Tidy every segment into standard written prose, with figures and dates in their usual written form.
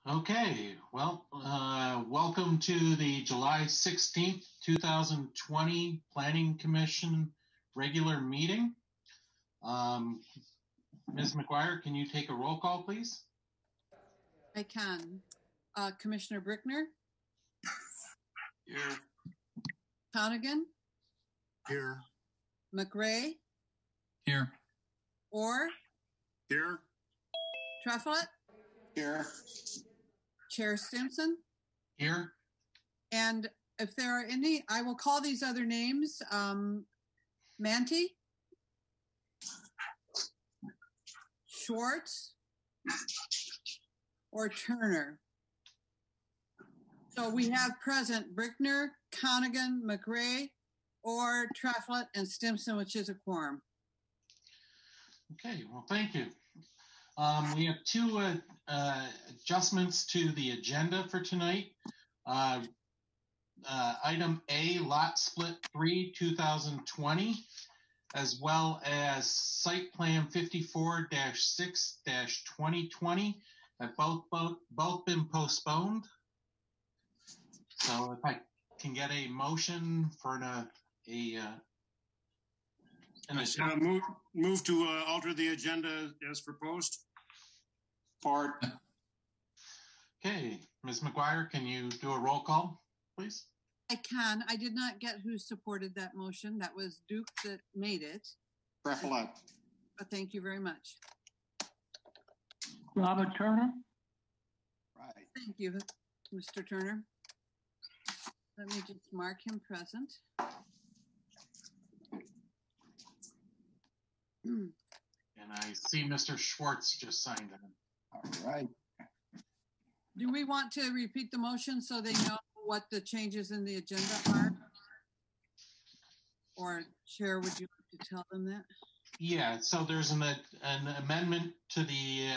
Okay, well, welcome to the July 16th, 2020 Planning Commission regular meeting. Ms. McGuire, can you take a roll call, please? I can. Commissioner Brickner? Here. Connigan? Here. McRae? Here. Orr? Here. Treflett? Here. Chair Stimson? Here. And if there are any, I will call these other names. Manti? Schwartz? Or Turner? So we have present Brickner, Connigan, McRae, Orr, Treflett, and Stimson, which is a quorum. Okay, well, thank you. We have two adjustments to the agenda for tonight. Item A, Lot Split 3, 2020, as well as Site Plan 54-6-2020 have both been postponed. So if I can get a motion for move to alter the agenda as proposed. Part. Okay, Ms. McGuire, can you do a roll call, please? I can. I did not get who supported that motion. That was Duke that made it. Treflett. Thank you very much. Robert Turner. Right. Thank you, Mr. Turner. Let me just mark him present. And I see Mr. Schwartz just signed in. All right. Do we want to repeat the motion so they know what the changes in the agenda are? Or Chair, would you like to tell them that? Yeah, so there's an amendment to the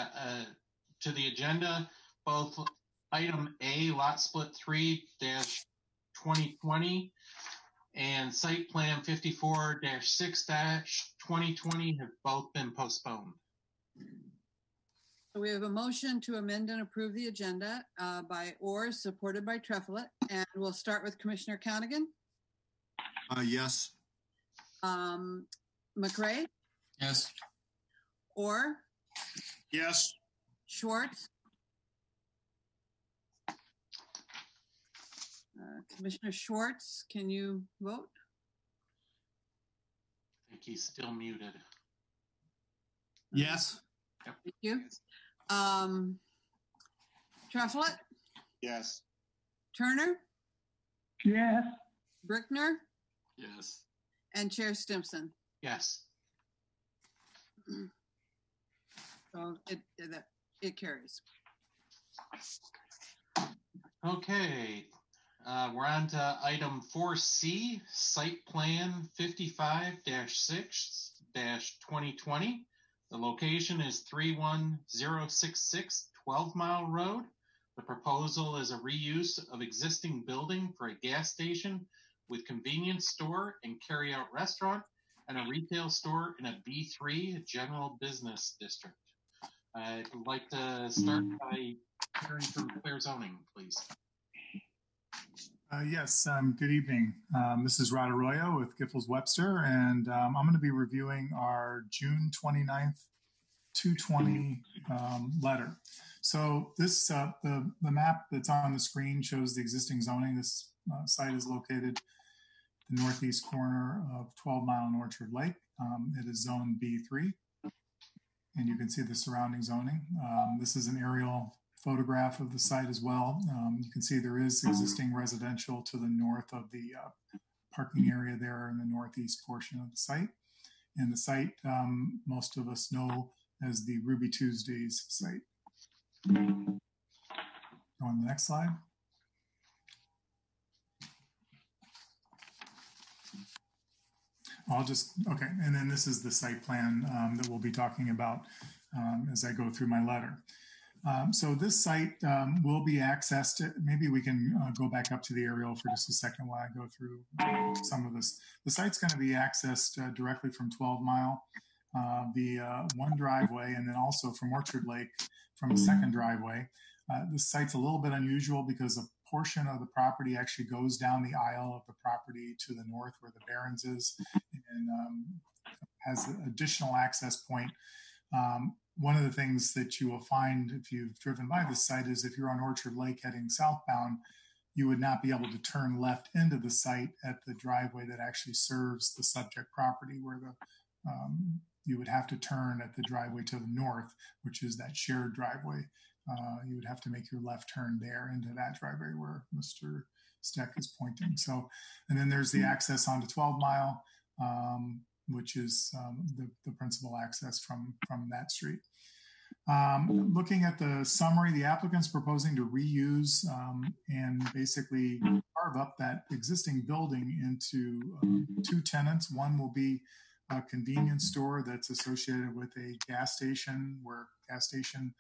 agenda. Both item A, Lot Split 3-2020 and Site Plan 54-6-2020 have both been postponed. So we have a motion to amend and approve the agenda by Orr, supported by Treflett, and we'll start with Commissioner Connigan. Yes. McRae? Yes. Orr? Yes. Schwartz? Commissioner Schwartz, can you vote? I think he's still muted. Yes. Yep. Thank you. Treflett? Yes. Turner? Yes. Brickner? Yes. And Chair Stimson. Yes. So it carries. Okay. We're on to item 4C, Site Plan 55-6-2020. The location is 31066 12 Mile Road. The proposal is a reuse of existing building for a gas station with convenience store and carry-out restaurant and a retail store in a B3 general business district. I'd like to start by hearing from Clear Zoning, please. Yes, good evening. This is Rod Arroyo with Giffords Webster, and I'm going to be reviewing our June 29th, 220 letter. So this, the map that's on the screen shows the existing zoning. This site is located the northeast corner of 12 Mile and Orchard Lake. It is zone B3, and you can see the surrounding zoning. This is an aerial photograph of the site as well. You can see there is existing residential to the north of the parking area there in the northeast portion of the site. And the site, most of us know as the Ruby Tuesdays site. Go on the next slide. Okay, and then this is the site plan that we'll be talking about as I go through my letter. So this site will be accessed. Maybe we can go back up to the aerial for just a second while I go through some of this. The site's going to be accessed directly from 12 Mile, the one driveway, and then also from Orchard Lake from a second driveway. This site's a little bit unusual because a portion of the property actually goes down the aisle of the property to the north where the Barrens is, and has an additional access point. One of the things that you will find if you've driven by this site is if you're on Orchard Lake heading southbound, you would not be able to turn left into the site at the driveway that actually serves the subject property, where you would have to turn at the driveway to the north, which is that shared driveway. You would have to make your left turn there into that driveway where Mr. Steck is pointing. So, and then there's the access onto 12 Mile, which is the principal access from that street. Looking at the summary, the applicant's proposing to reuse and basically carve up that existing building into two tenants. One will be a convenience store that's associated with a gas station, where gas station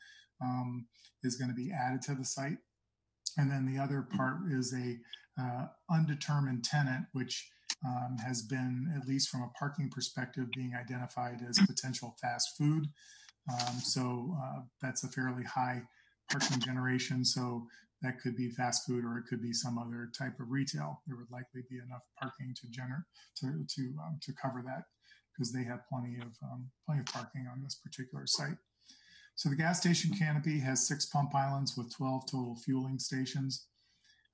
is going to be added to the site. And then the other part is a undetermined tenant, which has been, at least from a parking perspective, being identified as potential fast food. So that's a fairly high parking generation. So that could be fast food, or it could be some other type of retail. There would likely be enough parking to cover that, because they have plenty of parking on this particular site. So the gas station canopy has 6 pump islands with 12 total fueling stations.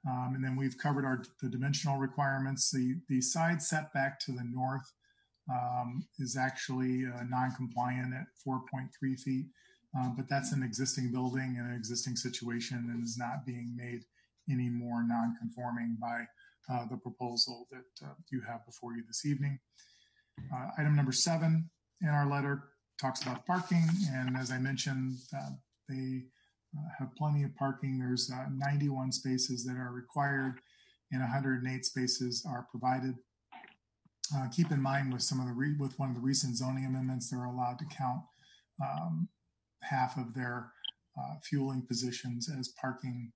And then we've covered the dimensional requirements. The side setback to the north is actually non-compliant at 4.3 feet, but that's an existing building and an existing situation, and is not being made any more non-conforming by the proposal that you have before you this evening. Item number 7 in our letter talks about parking, and as I mentioned, they have plenty of parking. There's 91 spaces that are required, and 108 spaces are provided. Keep in mind with with one of the recent zoning amendments, they're allowed to count half of their fueling positions as parking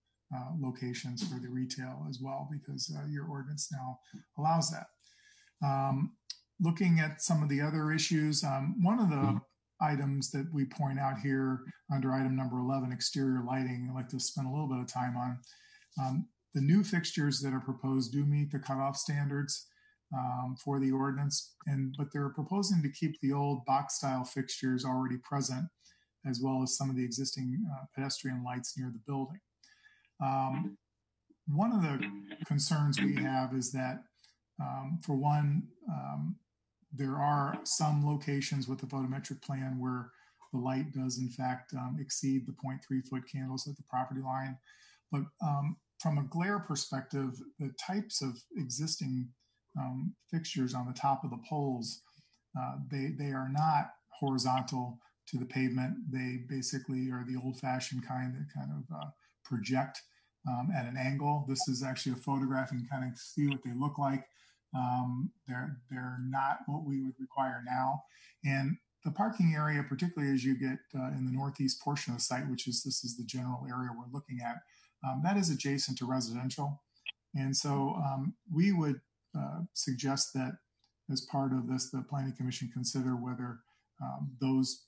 locations for the retail as well, because your ordinance now allows that. Looking at some of the other issues, one of the items that we point out here under item number 11, exterior lighting, I'd like to spend a little bit of time on. The new fixtures that are proposed do meet the cutoff standards for the ordinance, but they're proposing to keep the old box style fixtures already present, as well as some of the existing pedestrian lights near the building. One of the concerns we have is that, for one, there are some locations with the photometric plan where the light does in fact exceed the 0.3 foot candles at the property line. But from a glare perspective, the types of existing fixtures on the top of the poles, they are not horizontal to the pavement. They basically are the old-fashioned kind that kind of project at an angle. This is actually a photograph, and kind of see what they look like. They're not what we would require now. And the parking area, particularly as you get in the northeast portion of the site, this is the general area we're looking at, that is adjacent to residential. And so we would suggest that as part of this, the Planning Commission consider whether those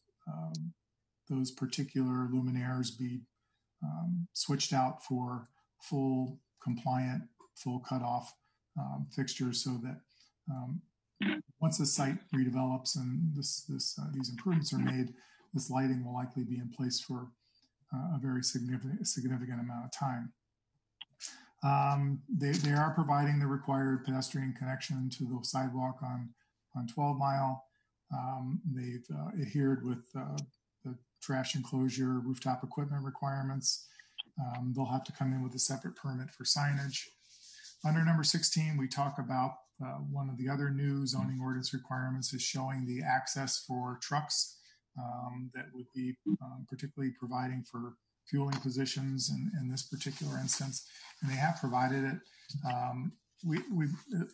particular luminaires be switched out for full compliant, full cutoff fixtures, so that once the site redevelops and these improvements are made, this lighting will likely be in place for a very significant amount of time. They are providing the required pedestrian connection to the sidewalk on 12 Mile. They've adhered with the trash enclosure, rooftop equipment requirements. They'll have to come in with a separate permit for signage. Under number 16, we talk about one of the other new zoning ordinance requirements is showing the access for trucks that would be particularly providing for fueling positions in this particular instance. And they have provided it.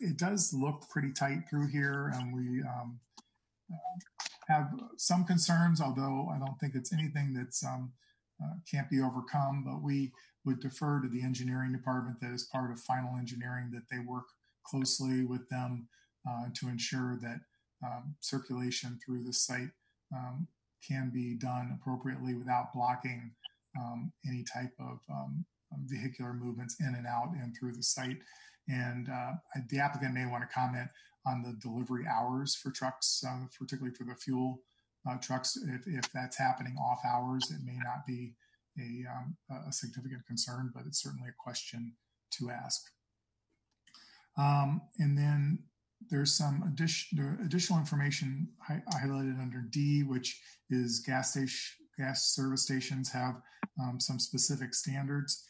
It does look pretty tight through here, and we have some concerns, although I don't think it's anything that's can't be overcome, but we would defer to the engineering department that is part of final engineering, that they work closely with them to ensure that circulation through the site can be done appropriately without blocking any type of vehicular movements in and out and through the site. And the applicant may want to comment on the delivery hours for trucks, particularly for the fuel trucks. If that's happening off hours, it may not be a significant concern, but it's certainly a question to ask. And then there's some additional information highlighted under D, which is gas service stations have some specific standards.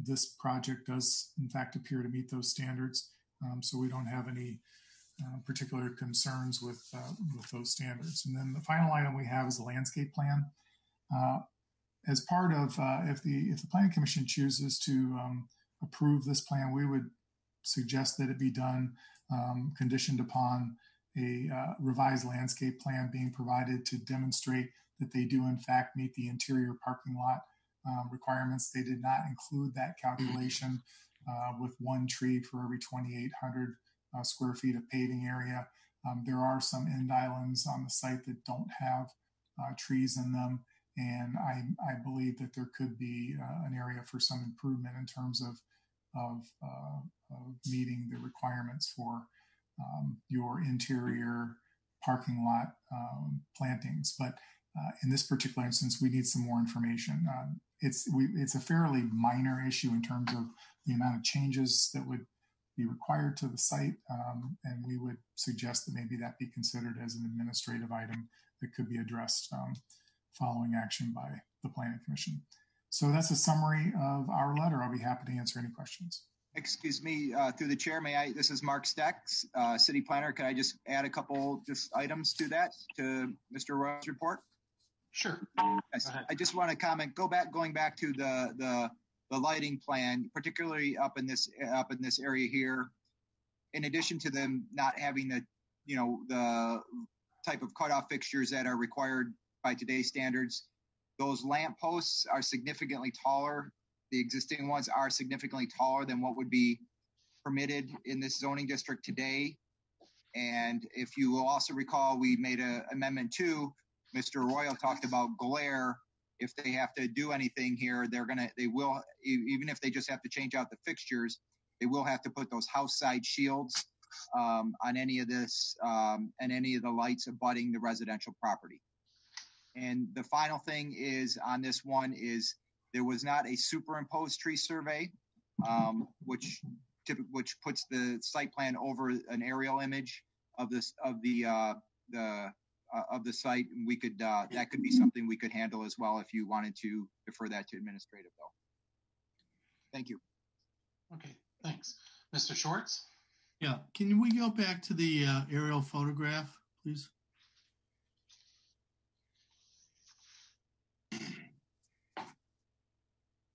This project does, in fact, appear to meet those standards, so we don't have any particular concerns with those standards. And then the final item we have is a landscape plan. As part of, if the Planning Commission chooses to approve this plan, we would suggest that it be done conditioned upon a revised landscape plan being provided to demonstrate that they do in fact meet the interior parking lot requirements. They did not include that calculation with one tree for every 2,800 square feet of paving area. There are some end islands on the site that don't have trees in them, and I believe that there could be an area for some improvement in terms of meeting the requirements for your interior parking lot plantings. But in this particular instance, we need some more information. It's a fairly minor issue in terms of the amount of changes that would be required to the site, and we would suggest that maybe that be considered as an administrative item that could be addressed following action by the Planning Commission. So that's a summary of our letter. I'll be happy to answer any questions. Excuse me, through the chair, this is Mark Stecks, city planner. Could I just add a couple items to that, to Mr. Roy's report? Sure. Yes. I just want to comment, going back to the lighting plan, particularly up in this area here. In addition to them not having the type of cutoff fixtures that are required by today's standards, those lamp posts are significantly taller. The existing ones are significantly taller than what would be permitted in this zoning district today. And if you will also recall, we made an amendment to Mr. Royal talked about glare. If they have to do anything here, they will, even if they just have to change out the fixtures, they will have to put those house side shields on any of this and any of the lights abutting the residential property. And the final thing is on this one is there was not a superimposed tree survey, which puts the site plan over an aerial image of the site. And we could that could be something we could handle as well if you wanted to defer that to administrative though. Thank you. Okay, thanks. Mr. Schwartz? Yeah, can we go back to the aerial photograph, please?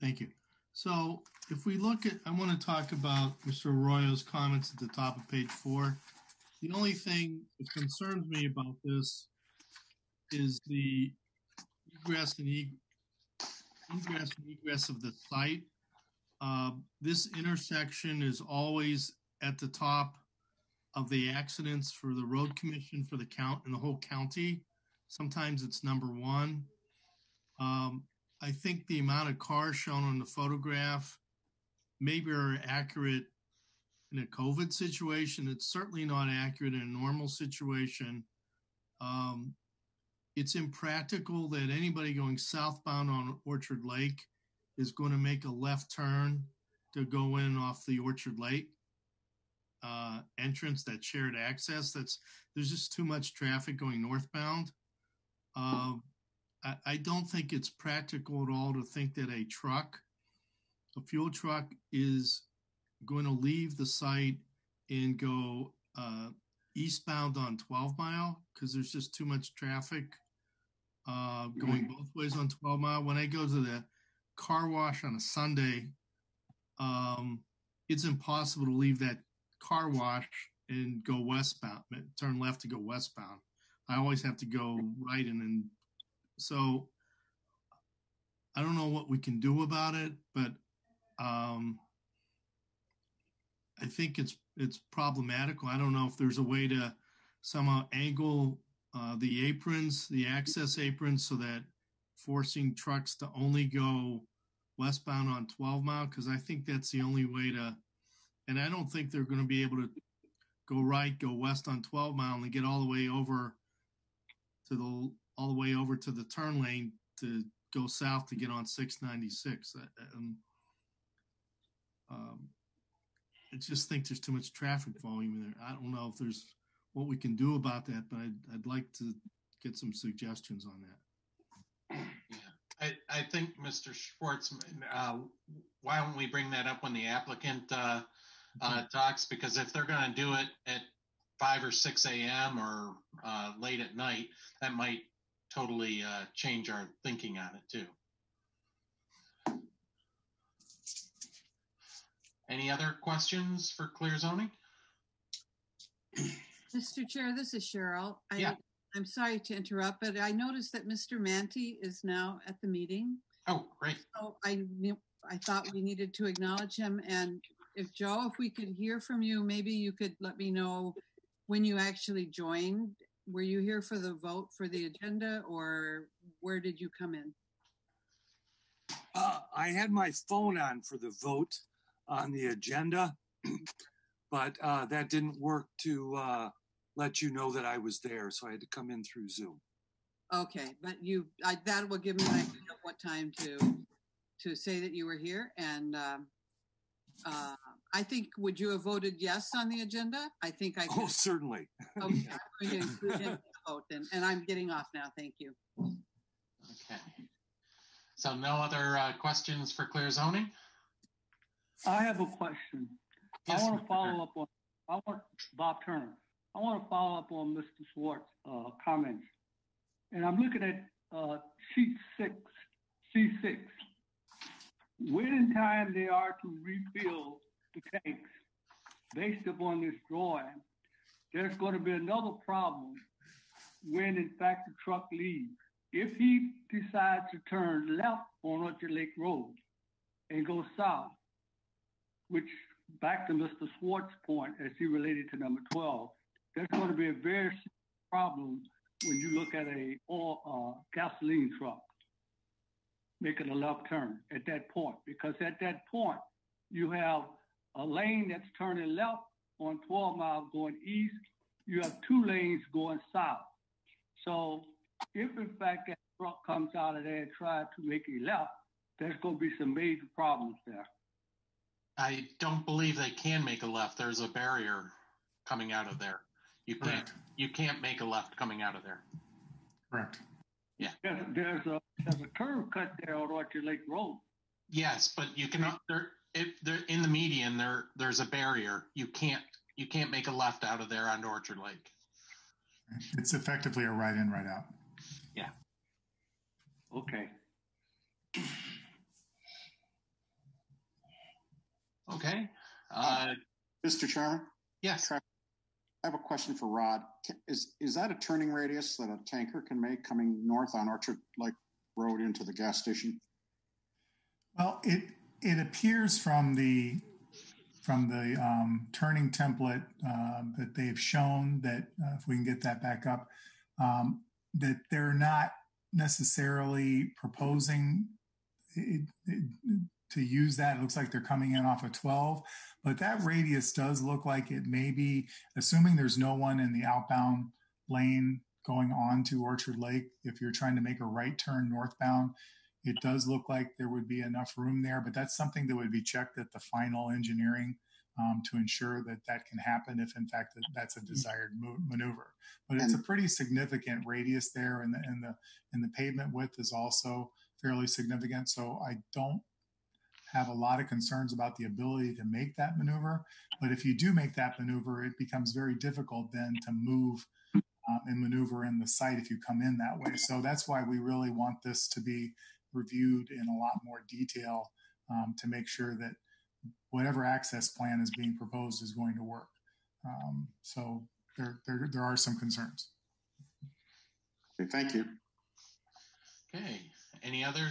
Thank you. So if we look at, I want to talk about Mr. Arroyo's comments at the top of page 4. The only thing that concerns me about this is the egress and egress of the site. This intersection is always at the top of the accidents for the road commission for the count in the whole county. Sometimes it's number 1. I think the amount of cars shown on the photograph maybe are accurate in a COVID situation. It's certainly not accurate in a normal situation. It's impractical that anybody going southbound on Orchard Lake is going to make a left turn to go in off the Orchard Lake entrance, that shared access. There's just too much traffic going northbound. I don't think it's practical at all to think that a fuel truck is going to leave the site and go eastbound on 12 Mile because there's just too much traffic going both ways on 12 Mile. When I go to the car wash on a Sunday, it's impossible to leave that car wash and go westbound, turn left to go westbound. I always have to go right, and then so I don't know what we can do about it, but I think it's problematical. I don't know if there's a way to somehow angle the aprons, the access aprons, so that forcing trucks to only go westbound on 12 Mile, because I think that's the only way to, and I don't think they're going to be able to go right, go west on 12 Mile and get all the way over to the turn lane to go south to get on 696. I just think there's too much traffic volume there. I don't know if there's what we can do about that, but I'd like to get some suggestions on that. Yeah. I think, Mr. Schwartz, why don't we bring that up when the applicant talks? Because if they're going to do it at 5 or 6 a.m. or late at night, that might totally change our thinking on it too. Any other questions for clear zoning? Mr. Chair, this is Cheryl. Yeah. I'm sorry to interrupt, but I noticed that Mr. Manti is now at the meeting. Oh, great. So I thought we needed to acknowledge him. And if we could hear from you, maybe you could let me know when you actually joined. Were you here for the vote for the agenda, or where did you come in? I had my phone on for the vote on the agenda, but that didn't work to let you know that I was there, so I had to come in through Zoom. Okay, but that will give me an idea of what time to say that you were here. And I think, would you have voted yes on the agenda? I think I could. Oh, certainly. Okay, I'm going to include him in the vote then, and I'm getting off now. Thank you. Okay. So no other questions for clear zoning? I have a question. Yes, I want to Mr. follow up on, Bob Turner. I want to follow up on Mr. Swartz's comments. And I'm looking at sheet 6, C6. When in time they are to refill the tanks based upon this drawing, there's going to be another problem when in fact the truck leaves. If he decides to turn left on Orchard Lake Road and go south, which back to Mr. Swartz's point as he related to number 12, there's going to be a very serious problem when you look at a gasoline truck making a left turn at that point, because at that point you have a lane that's turning left on 12 Mile going east. You have 2 lanes going south. So if in fact that truck comes out of there and tries to make a left, there's going to be some major problems there. I don't believe they can make a left. There's a barrier coming out of there. You can't make a left coming out of there. Correct. Yeah. There's a curve cut there on Orchard Lake Road. Yes, but you cannot. If they're in the median, there's a barrier. You can't make a left out of there onto Orchard Lake. It's effectively a right in, right out. Yeah. Okay. Okay. Mr. Chairman? Yes. I have a question for Rod. Is that a turning radius that a tanker can make coming north on Orchard Lake Road into the gas station? Well, it appears from the turning template that they've shown that if we can get that back up, that they're not necessarily proposing to use that. It looks like they're coming in off of 12, but that radius does look like it may be, assuming there's no one in the outbound lane going on to Orchard Lake. If you're trying to make a right turn northbound, it does look like there would be enough room there, but that's something that would be checked at the final engineering to ensure that that can happen if in fact that's a desired maneuver. But it's a pretty significant radius there, and the pavement width is also fairly significant. So I don't have a lot of concerns about the ability to make that maneuver. But if you do make that maneuver, it becomes very difficult then to move and maneuver in the site if you come in that way. So that's why we really want this to be reviewed in a lot more detail to make sure that whatever access plan is being proposed is going to work. So there are some concerns. Okay, thank you. Okay. Any other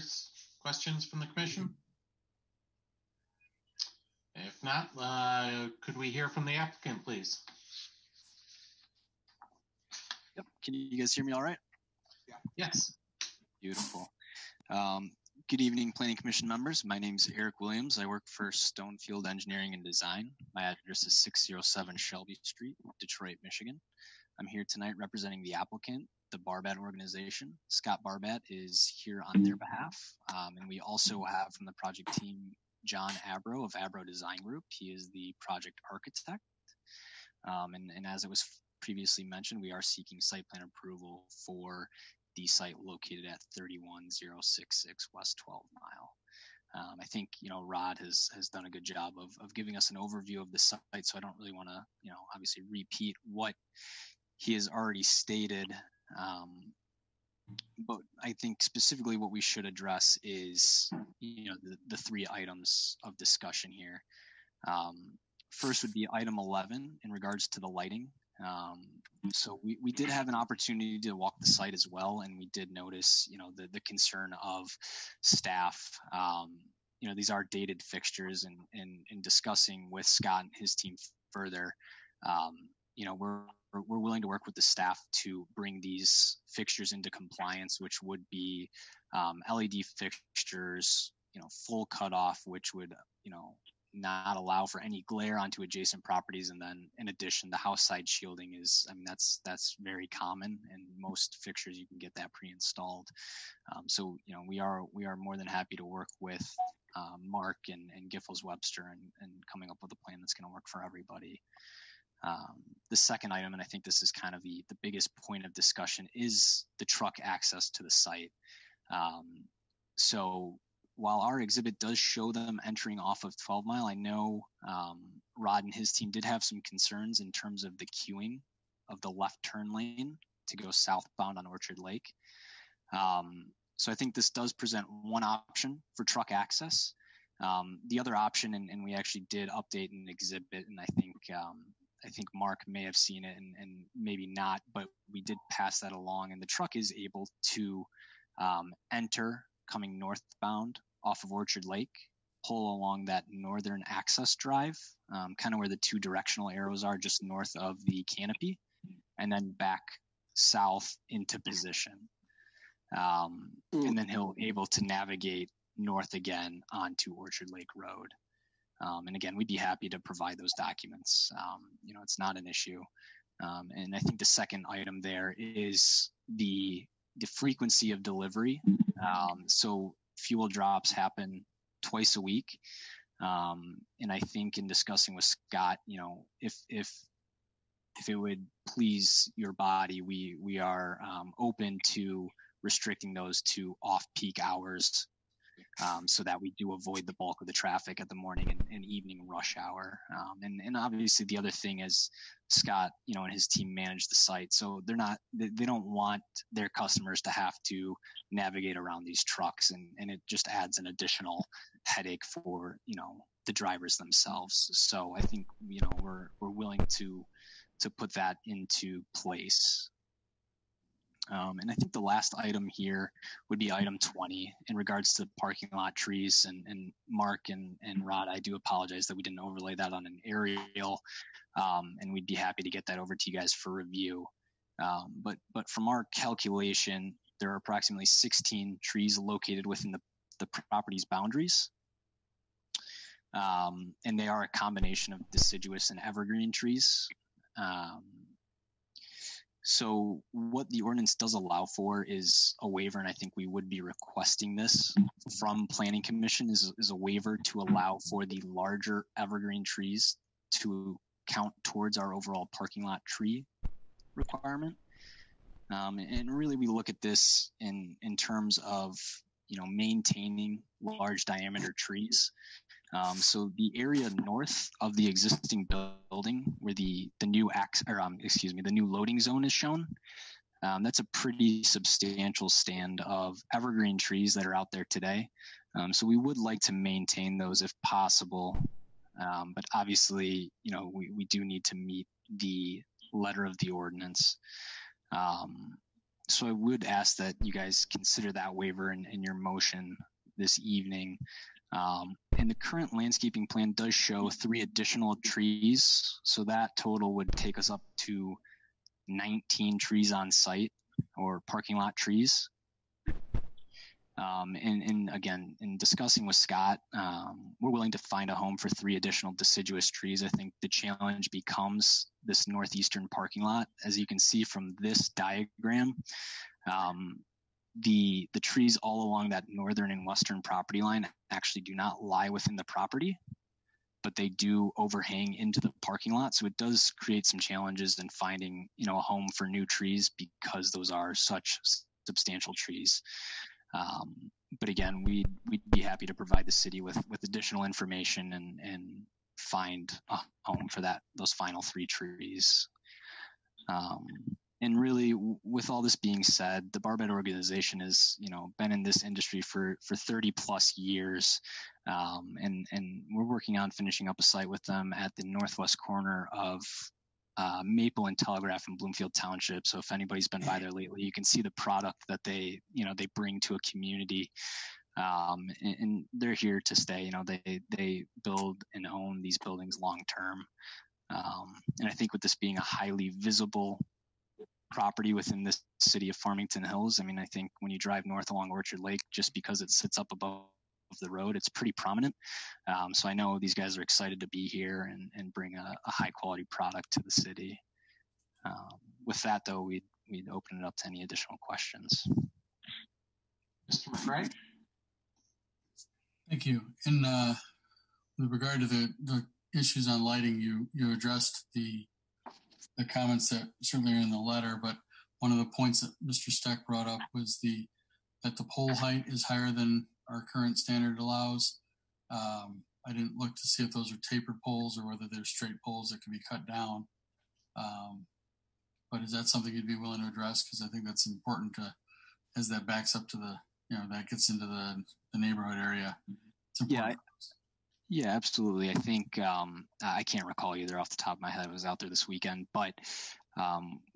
questions from the commission? If not, could we hear from the applicant, please? Yep. Can you guys hear me all right? Yes. Beautiful. Good evening, Planning Commission members. My name is Eric Williams. I work for Stonefield Engineering and Design. My address is 607 Shelby Street, Detroit, Michigan. I'm here tonight representing the applicant, the Barbat organization. Scott Barbat is here on their behalf. And we also have from the project team, John Abro of Abro Design Group. He is the project architect. And as it was previously mentioned, we are seeking site plan approval for the site located at 31066 West 12 Mile. I think, Rod has done a good job of giving us an overview of the site, so I don't really want to, obviously repeat what he has already stated. But I think specifically what we should address is, the three items of discussion here. First would be item 11 in regards to the lighting. So we did have an opportunity to walk the site as well, and we did notice, the concern of staff. These are dated fixtures, and in discussing with Scott and his team further, we're willing to work with the staff to bring these fixtures into compliance, which would be LED fixtures, full cutoff, which would, not allow for any glare onto adjacent properties. And then in addition, the house side shielding is, that's very common, and most fixtures you can get that pre-installed. So, we are more than happy to work with Mark and Giffords Webster and coming up with a plan that's going to work for everybody. The second item, and I think this is kind of the biggest point of discussion, is the truck access to the site. So while our exhibit does show them entering off of 12 Mile, I know Rod and his team did have some concerns in terms of the queuing of the left turn lane to go southbound on Orchard Lake. So I think this does present one option for truck access. The other option, and we actually did update an exhibit, and I think Mark may have seen it and maybe not, but we did pass that along, and the truck is able to enter coming northbound off of Orchard Lake, pull along that northern access drive, kind of where the two directional arrows are just north of the canopy, and then back south into position. And then he'll able to navigate north again onto Orchard Lake Road. And again, we'd be happy to provide those documents. It's not an issue. And I think the second item there is the frequency of delivery. So fuel drops happen twice a week. And I think in discussing with Scott, if it would please your body, we are open to restricting those to off-peak hours, so that we do avoid the bulk of the traffic at the morning and evening rush hour. And obviously the other thing is Scott, and his team manage the site. So they don't want their customers to have to navigate around these trucks, and it just adds an additional headache for, the drivers themselves. So I think, we're willing to put that into place. And I think the last item here would be item 20 in regards to parking lot trees. And Mark and Rod, I do apologize that we didn't overlay that on an aerial, and we'd be happy to get that over to you guys for review. But from our calculation, there are approximately 16 trees located within the property's boundaries. And they are a combination of deciduous and evergreen trees. So what the ordinance does allow for is a waiver, and I think we would be requesting this from Planning Commission is a waiver to allow for the larger evergreen trees to count towards our overall parking lot tree requirement. And really we look at this in terms of, maintaining large diameter trees. So the area north of the existing building where the new loading zone is shown, that's a pretty substantial stand of evergreen trees that are out there today. So we would like to maintain those if possible. But obviously, we do need to meet the letter of the ordinance. So I would ask that you guys consider that waiver in your motion this evening. And the current landscaping plan does show 3 additional trees. So that total would take us up to 19 trees on site or parking lot trees. And again, in discussing with Scott, we're willing to find a home for 3 additional deciduous trees. I think the challenge becomes this northeastern parking lot. As you can see from this diagram, the trees all along that northern and western property line actually do not lie within the property, but they do overhang into the parking lot. So it does create some challenges in finding, a home for new trees because those are such substantial trees. But again, we'd be happy to provide the city with additional information and find a home for those final 3 trees. And really, with all this being said, the Barbette organization has, been in this industry for 30 plus years. And we're working on finishing up a site with them at the northwest corner of Maple and Telegraph in Bloomfield Township. So if anybody's been by there lately, you can see the product that they bring to a community. And they're here to stay. They build and own these buildings long term. And I think with this being a highly visible property within the city of Farmington Hills, I think when you drive north along Orchard Lake, just because it sits up above the road, it's pretty prominent. So I know these guys are excited to be here and bring a high quality product to the city. With that, though, we'd open it up to any additional questions. Mr. McRae? Thank you. And with regard to the issues on lighting, you addressed the comments that certainly are in the letter, but one of the points that Mr. Steck brought up was that the pole height is higher than our current standard allows. I didn't look to see if those are tapered poles or whether they're straight poles that can be cut down. But is that something you'd be willing to address? Because I think that's important as that backs up to that gets into the neighborhood area. It's important. Yeah, absolutely. I think I can't recall either off the top of my head. I was out there this weekend, but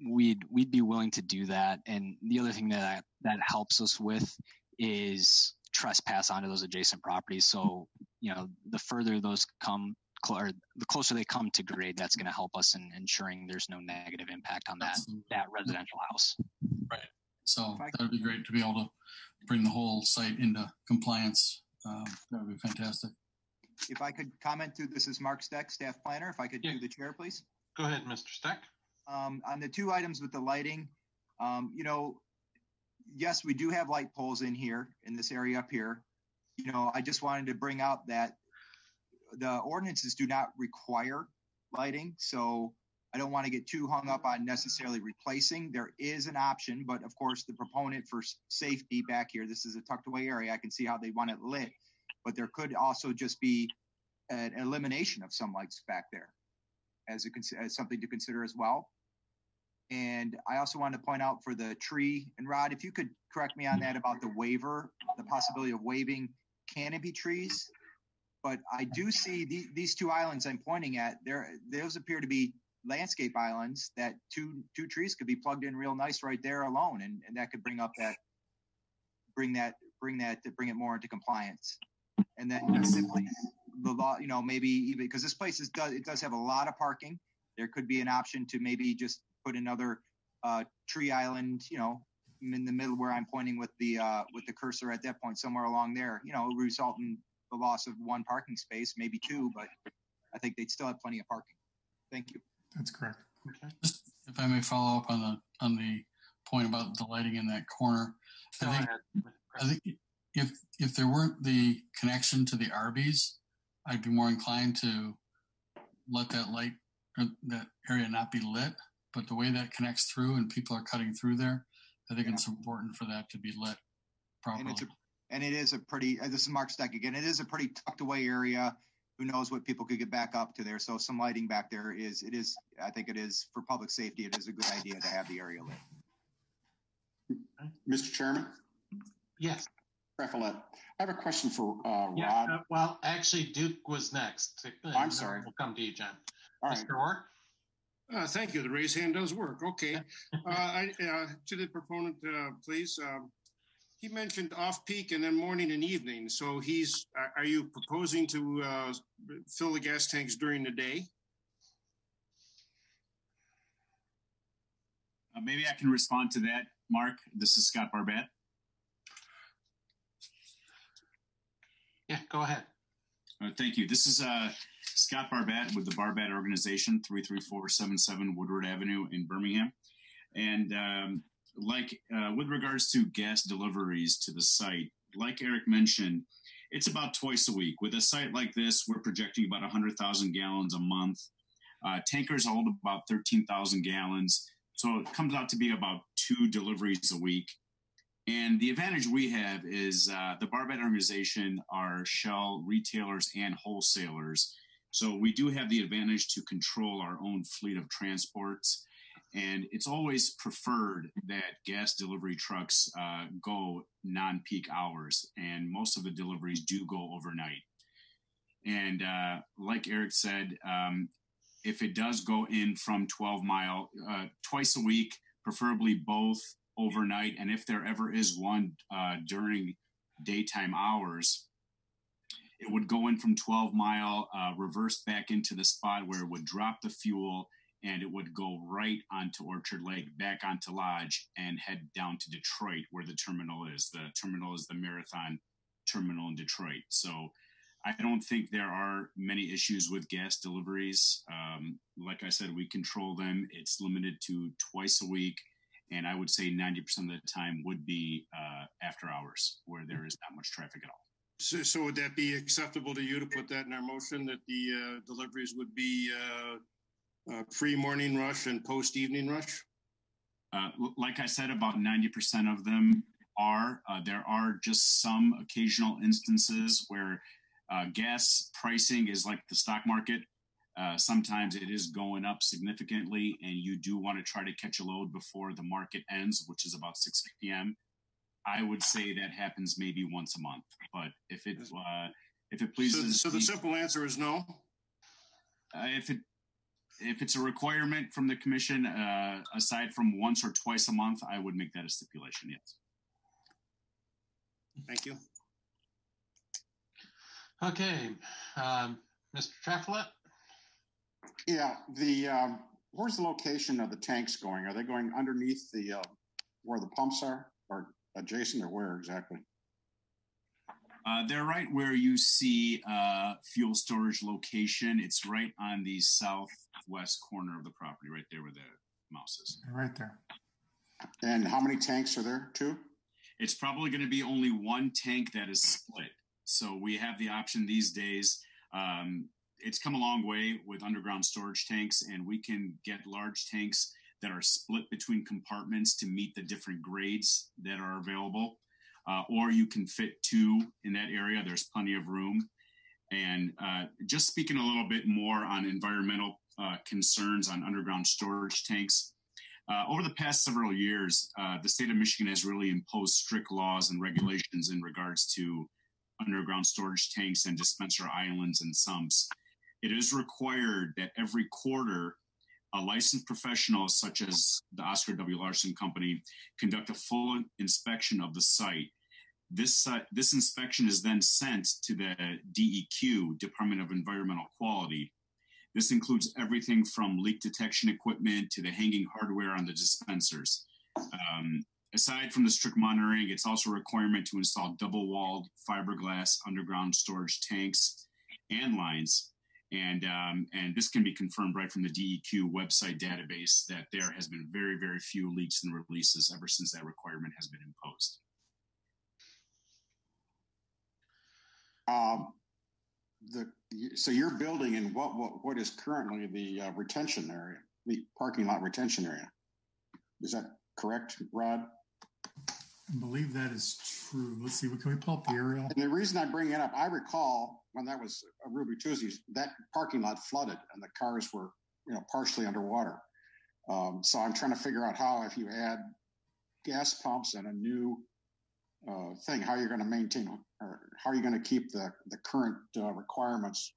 we'd be willing to do that. And the other thing that helps us with is trespass onto those adjacent properties. So the further those come, or the closer they come to grade, that's going to help us in ensuring there's no negative impact on that residential house. Right. So that would be great to be able to bring the whole site into compliance. That would be fantastic. If I could comment too, this is Mark Steck, staff planner. If I could do the chair, please. Go ahead, Mr. Steck. On the 2 items with the lighting, yes, we do have light poles in this area up here. I just wanted to bring out that the ordinances do not require lighting. So I don't want to get too hung up on necessarily replacing. There is an option, but of course the proponent for safety back here, this is a tucked away area. I can see how they want it lit, but there could also just be an elimination of some lights back there as something to consider as well. And I also wanted to point out for the tree, and Rod, if you could correct me on that about the waiver, the possibility of waiving canopy trees. But I do see these 2 islands I'm pointing at, those appear to be landscape islands that two trees could be plugged in real nice right there alone. And that could bring it more into compliance. And then simply the law, maybe even because this place does have a lot of parking. There could be an option to maybe just put another tree island, in the middle where I'm pointing with the cursor at that point, somewhere along there, result in the loss of 1 parking space, maybe 2, but I think they'd still have plenty of parking. Thank you. That's correct. Okay. Just if I may follow up on the point about the lighting in that corner, I think if there weren't the connection to the Arby's, I'd be more inclined to let that light or that area not be lit. But the way that connects through and people are cutting through there, I think it's important for that to be lit properly. And it is a pretty, this is Mark Steck again, it is a pretty tucked away area. Who knows what people could get back up to there. So some lighting back there I think it is for public safety. It is a good idea to have the area lit. Mr. Chairman? Yes. Raffalet, I have a question for Rod. Well, actually, Duke was next. I'm sorry. We'll come to you, John. All Mr. Orr? Thank you. The raise hand does work. Okay. To the proponent, please. He mentioned off-peak and then morning and evening. So are you proposing to fill the gas tanks during the day? Maybe I can respond to that, Mark. This is Scott Barbette. Yeah, go ahead. Thank you. This is Scott Barbat with the Barbat Organization, 33477 Woodward Avenue in Birmingham. And with regards to gas deliveries to the site, like Eric mentioned, it's about twice a week. With a site like this, we're projecting about 100,000 gallons a month. Tankers hold about 13,000 gallons. So it comes out to be about 2 deliveries a week. And the advantage we have is the Barbat Organization are Shell retailers and wholesalers. So we do have the advantage to control our own fleet of transports. And it's always preferred that gas delivery trucks go non-peak hours. And most of the deliveries do go overnight. And like Eric said, if it does go in from 12 Mile twice a week, preferably both overnight, and if there ever is one during daytime hours, it would go in from 12 Mile, reverse back into the spot where it would drop the fuel, and it would go right onto Orchard Lake, back onto Lodge, and head down to Detroit, where the terminal is. The terminal is the Marathon Terminal in Detroit. So I don't think there are many issues with gas deliveries. Like I said, we control them. It's limited to twice a week. And I would say 90% of the time would be after hours, where there is not much traffic at all. So would that be acceptable to you to put that in our motion, that the deliveries would be pre-morning rush and post-evening rush? Like I said, about 90% of them are. There are just some occasional instances where gas pricing is like the stock market. Sometimes it is going up significantly, and you do want to try to catch a load before the market ends, which is about 6 p.m. I would say that happens maybe once a month. But if it pleases, so the simple answer is no. If it's a requirement from the commission, aside from once or twice a month, I would make that a stipulation. Yes. Thank you. Okay, Mr. Treflett. Yeah, where's the location of the tanks going? Are they going underneath the where the pumps are, or adjacent, or where exactly? They're right where you see fuel storage location. It's right on the southwest corner of the property, right there where the mouse is. Right there. And how many tanks are there? 2? It's probably going to be only 1 tank that is split. So we have the option these days. It's come a long way with underground storage tanks, and we can get large tanks that are split between compartments to meet the different grades that are available. Or you can fit 2 in that area. There's plenty of room. And just speaking a little bit more on environmental concerns on underground storage tanks, over the past several years, the state of Michigan has really imposed strict laws and regulations in regards to underground storage tanks and dispenser islands and sumps. It is required that every quarter, a licensed professional such as the Oscar W. Larson Company conduct a full inspection of the site. This inspection is then sent to the DEQ, Department of Environmental Quality. This includes everything from leak detection equipment to the hanging hardware on the dispensers. Aside from the strict monitoring, it's also a requirement to install double-walled fiberglass underground storage tanks and lines. And this can be confirmed right from the DEQ website database that there has been very, very few leaks and releases ever since that requirement has been imposed. So you're building in what is currently the retention area, the parking lot retention area. Is that correct, Rod? I believe that is true. Let's see. Can we pull up the aerial? And the reason I bring it up, I recall when that was a Ruby Tuesdays, that parking lot flooded and the cars were, partially underwater. So I'm trying to figure out how, if you add gas pumps and a new thing, how you're going to maintain, or how are you going to keep the current requirements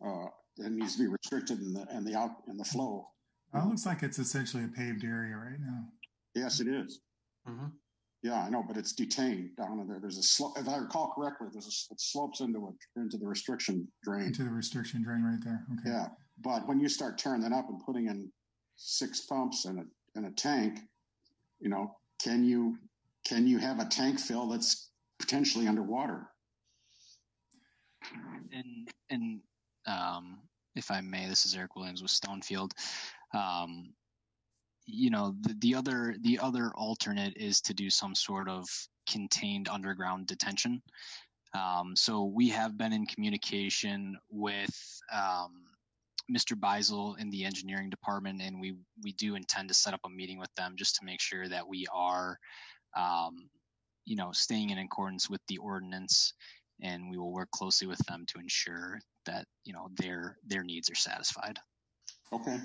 that needs to be restricted in the flow. It looks like it's essentially a paved area right now. Yes, it is. Mm-hmm. Yeah, I know, but it's detained down there. There's a slope. If I recall correctly, it slopes into the restriction drain. Into the restriction drain right there. Okay. Yeah, but when you start tearing that up and putting in 6 pumps and a tank, can you have a tank fill that's potentially underwater? And if I may, this is Eric Williams with Stonefield. The other alternate is to do some sort of contained underground detention. So we have been in communication with Mr. Beisel in the engineering department, and we do intend to set up a meeting with them just to make sure that we are, staying in accordance with the ordinance, and we will work closely with them to ensure that, their needs are satisfied. Okay.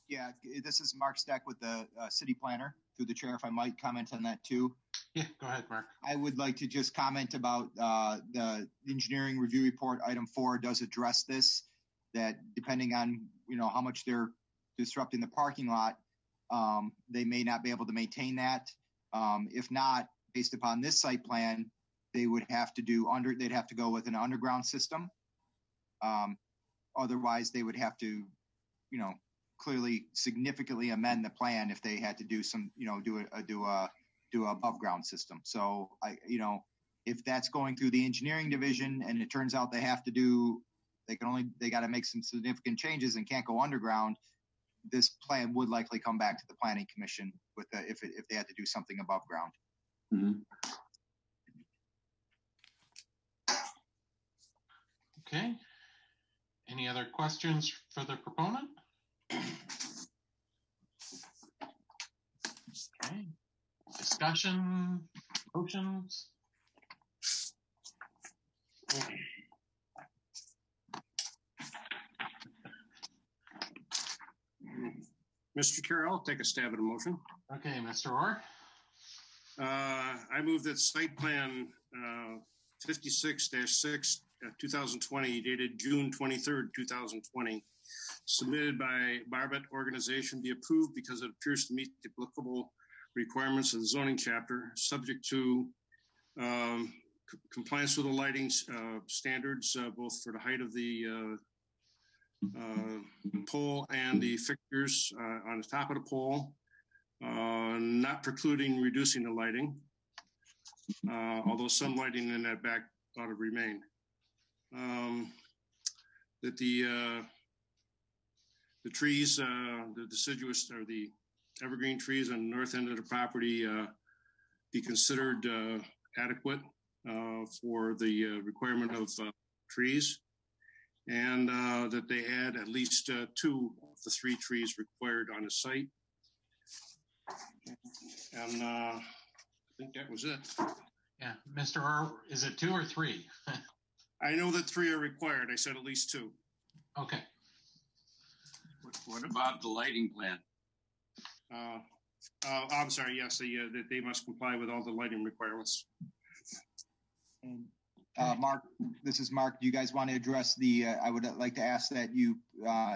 Yeah, this is Mark Steck with the city planner. Through the chair, if I might comment on that too. Yeah, go ahead, Mark. I would like to just comment about the engineering review report. Item 4 does address this, that depending on, how much they're disrupting the parking lot, they may not be able to maintain that. If not, based upon this site plan, they would have to they'd have to go with an underground system. Otherwise, they would have to, clearly significantly amend the plan if they had to do some, do a above ground system. So if that's going through the engineering division and it turns out they got to make some significant changes and can't go underground, this plan would likely come back to the planning commission if they had to do something above ground. Mm-hmm. Okay. Any other questions for the proponent? Okay. Discussion, motions. Mr. Chair, I'll take a stab at a motion. Okay, Mr. Orr. I move that site plan 56-6 2020 dated June 23rd, 2020, submitted by Barbet Organization be approved because it appears to meet the applicable requirements of the zoning chapter, subject to compliance with the lighting standards, both for the height of the pole and the fixtures on the top of the pole, not precluding reducing the lighting, although some lighting in that back ought to remain. That the trees, the deciduous or the evergreen trees on the north end of the property be considered adequate for the requirement of trees, and that they add at least 2 of the 3 trees required on the site. And I think that was it. Yeah, Mr. Orr, is it 2 or 3? I know that 3 are required. I said at least 2. Okay. What about the lighting plan? I'm sorry. Yes, that they must comply with all the lighting requirements. And Mark, this is Mark. Do you guys want to address I would like to ask that you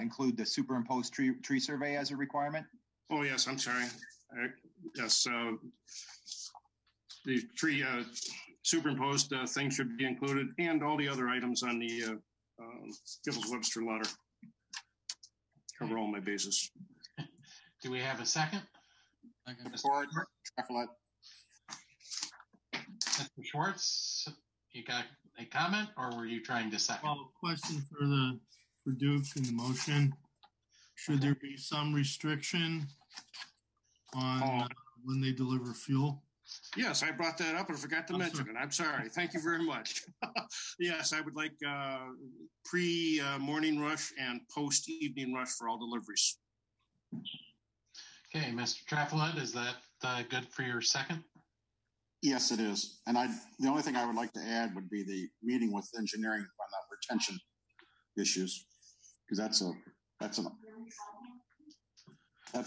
include the superimposed tree survey as a requirement. Oh, yes. I'm sorry. Yes. The tree superimposed thing should be included, and all the other items on the Giffords-Webster letter. Cover all my bases. Do we have a second? Support. Mr. Schwartz, you got a comment, or were you trying to second? Well, question for Duke in the motion. Should there be some restriction on when they deliver fuel? Yes, I brought that up and forgot to mention it. I'm sorry. Thank you very much. Yes, I would like pre-morning rush and post-evening rush for all deliveries. Okay, Mr. Traffield, is that good for your second? Yes, it is. And the only thing I would like to add would be the meeting with engineering on that retention issues, because that's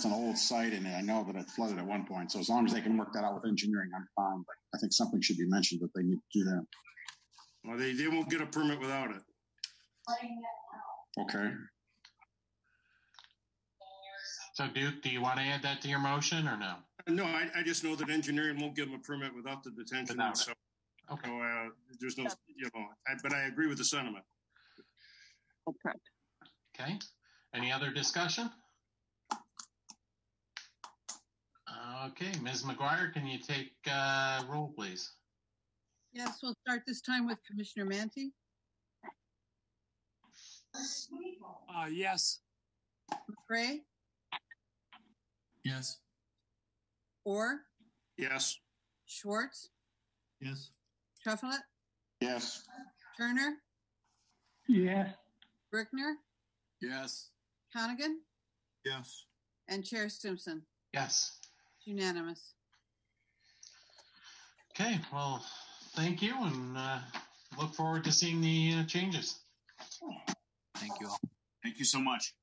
an old site, and I know that it flooded at one point. So as long as they can work that out with engineering, I'm fine. But I think something should be mentioned that they need to do that. Well, they won't get a permit without it. Okay. So, Duke, do you want to add that to your motion or no? No, I just know that engineering won't give them a permit without the detention. So, okay. So, there's no, but I agree with the sentiment. Okay. Okay. Any other discussion? Okay, Ms. McGuire, can you take roll, please? Yes, we'll start this time with Commissioner Manti. Yes. McRae, Yes. Orr, Yes. Schwartz, Yes. Truffaut, Yes. Turner, Yes. Brickner, Yes. Connigan, Yes. and Chair Stimson. Yes. It's unanimous. Okay, well, thank you, and look forward to seeing the changes. Thank you all. Thank you so much.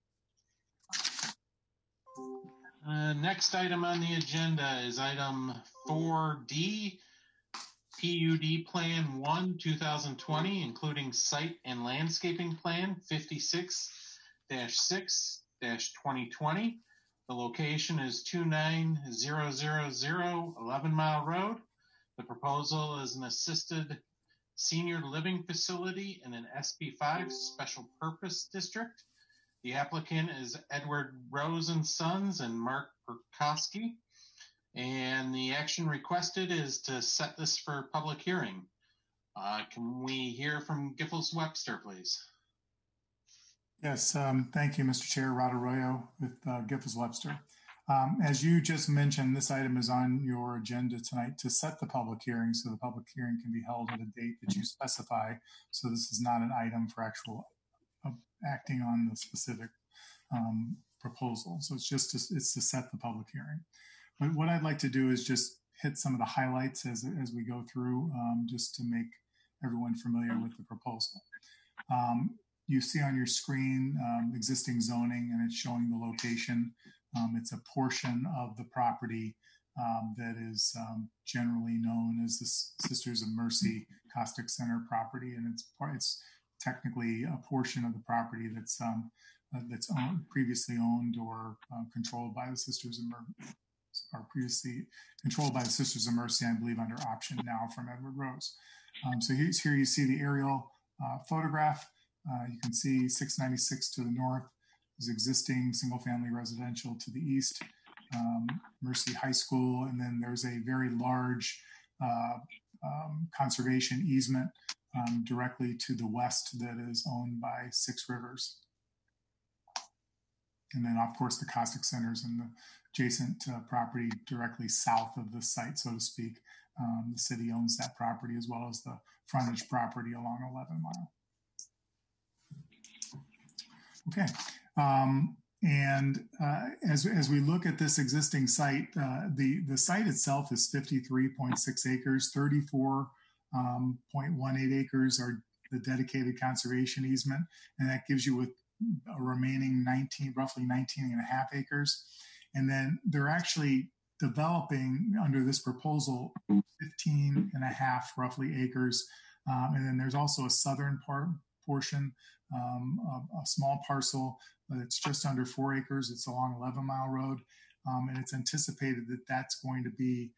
Next item on the agenda is item 4D, PUD Plan 1 2020, including Site and Landscaping Plan 56-6-2020. The location is 29000 11 Mile Road. The proposal is an assisted senior living facility in an SB5 special purpose district. The applicant is Edward Rose and Sons and Mark Perkowski. And the action requested is to set this for public hearing. Can we hear from Giffords Webster, please? Yes, thank you, Mr. Chair. Rod Arroyo with Giffords Webster. As you just mentioned, this item is on your agenda tonight to set the public hearing, so the public hearing can be held at a date that you specify. So this is not an item for actual acting on the specific proposal. So it's just it's to set the public hearing. But what I'd like to do is just hit some of the highlights as we go through, just to make everyone familiar with the proposal. You see on your screen existing zoning, and it's showing the location. It's a portion of the property that is generally known as the Sisters of Mercy Caustic Center property, and it's technically a portion of the property that's previously owned or controlled by the Sisters of Mercy, or previously controlled by the Sisters of Mercy, I believe, under option now from Edward Rose. So here you see the aerial photograph. You can see 696 to the north is existing single-family residential to the east, Mercy High School, and then there's a very large conservation easement directly to the west that is owned by Six Rivers. And then, of course, the Caustic Centers and the adjacent property directly south of the site, so to speak. The city owns that property as well as the frontage property along 11 Mile. Okay. As we look at this existing site, the site itself is 53.6 acres, 34.18 acres are the dedicated conservation easement, and that gives you with a remaining roughly 19 and a half acres. And then they're actually developing under this proposal 15 and a half roughly acres. And then there's also a southern portion, a small parcel that's just under 4 acres. It's along 11 Mile Road. And it's anticipated that that's going to be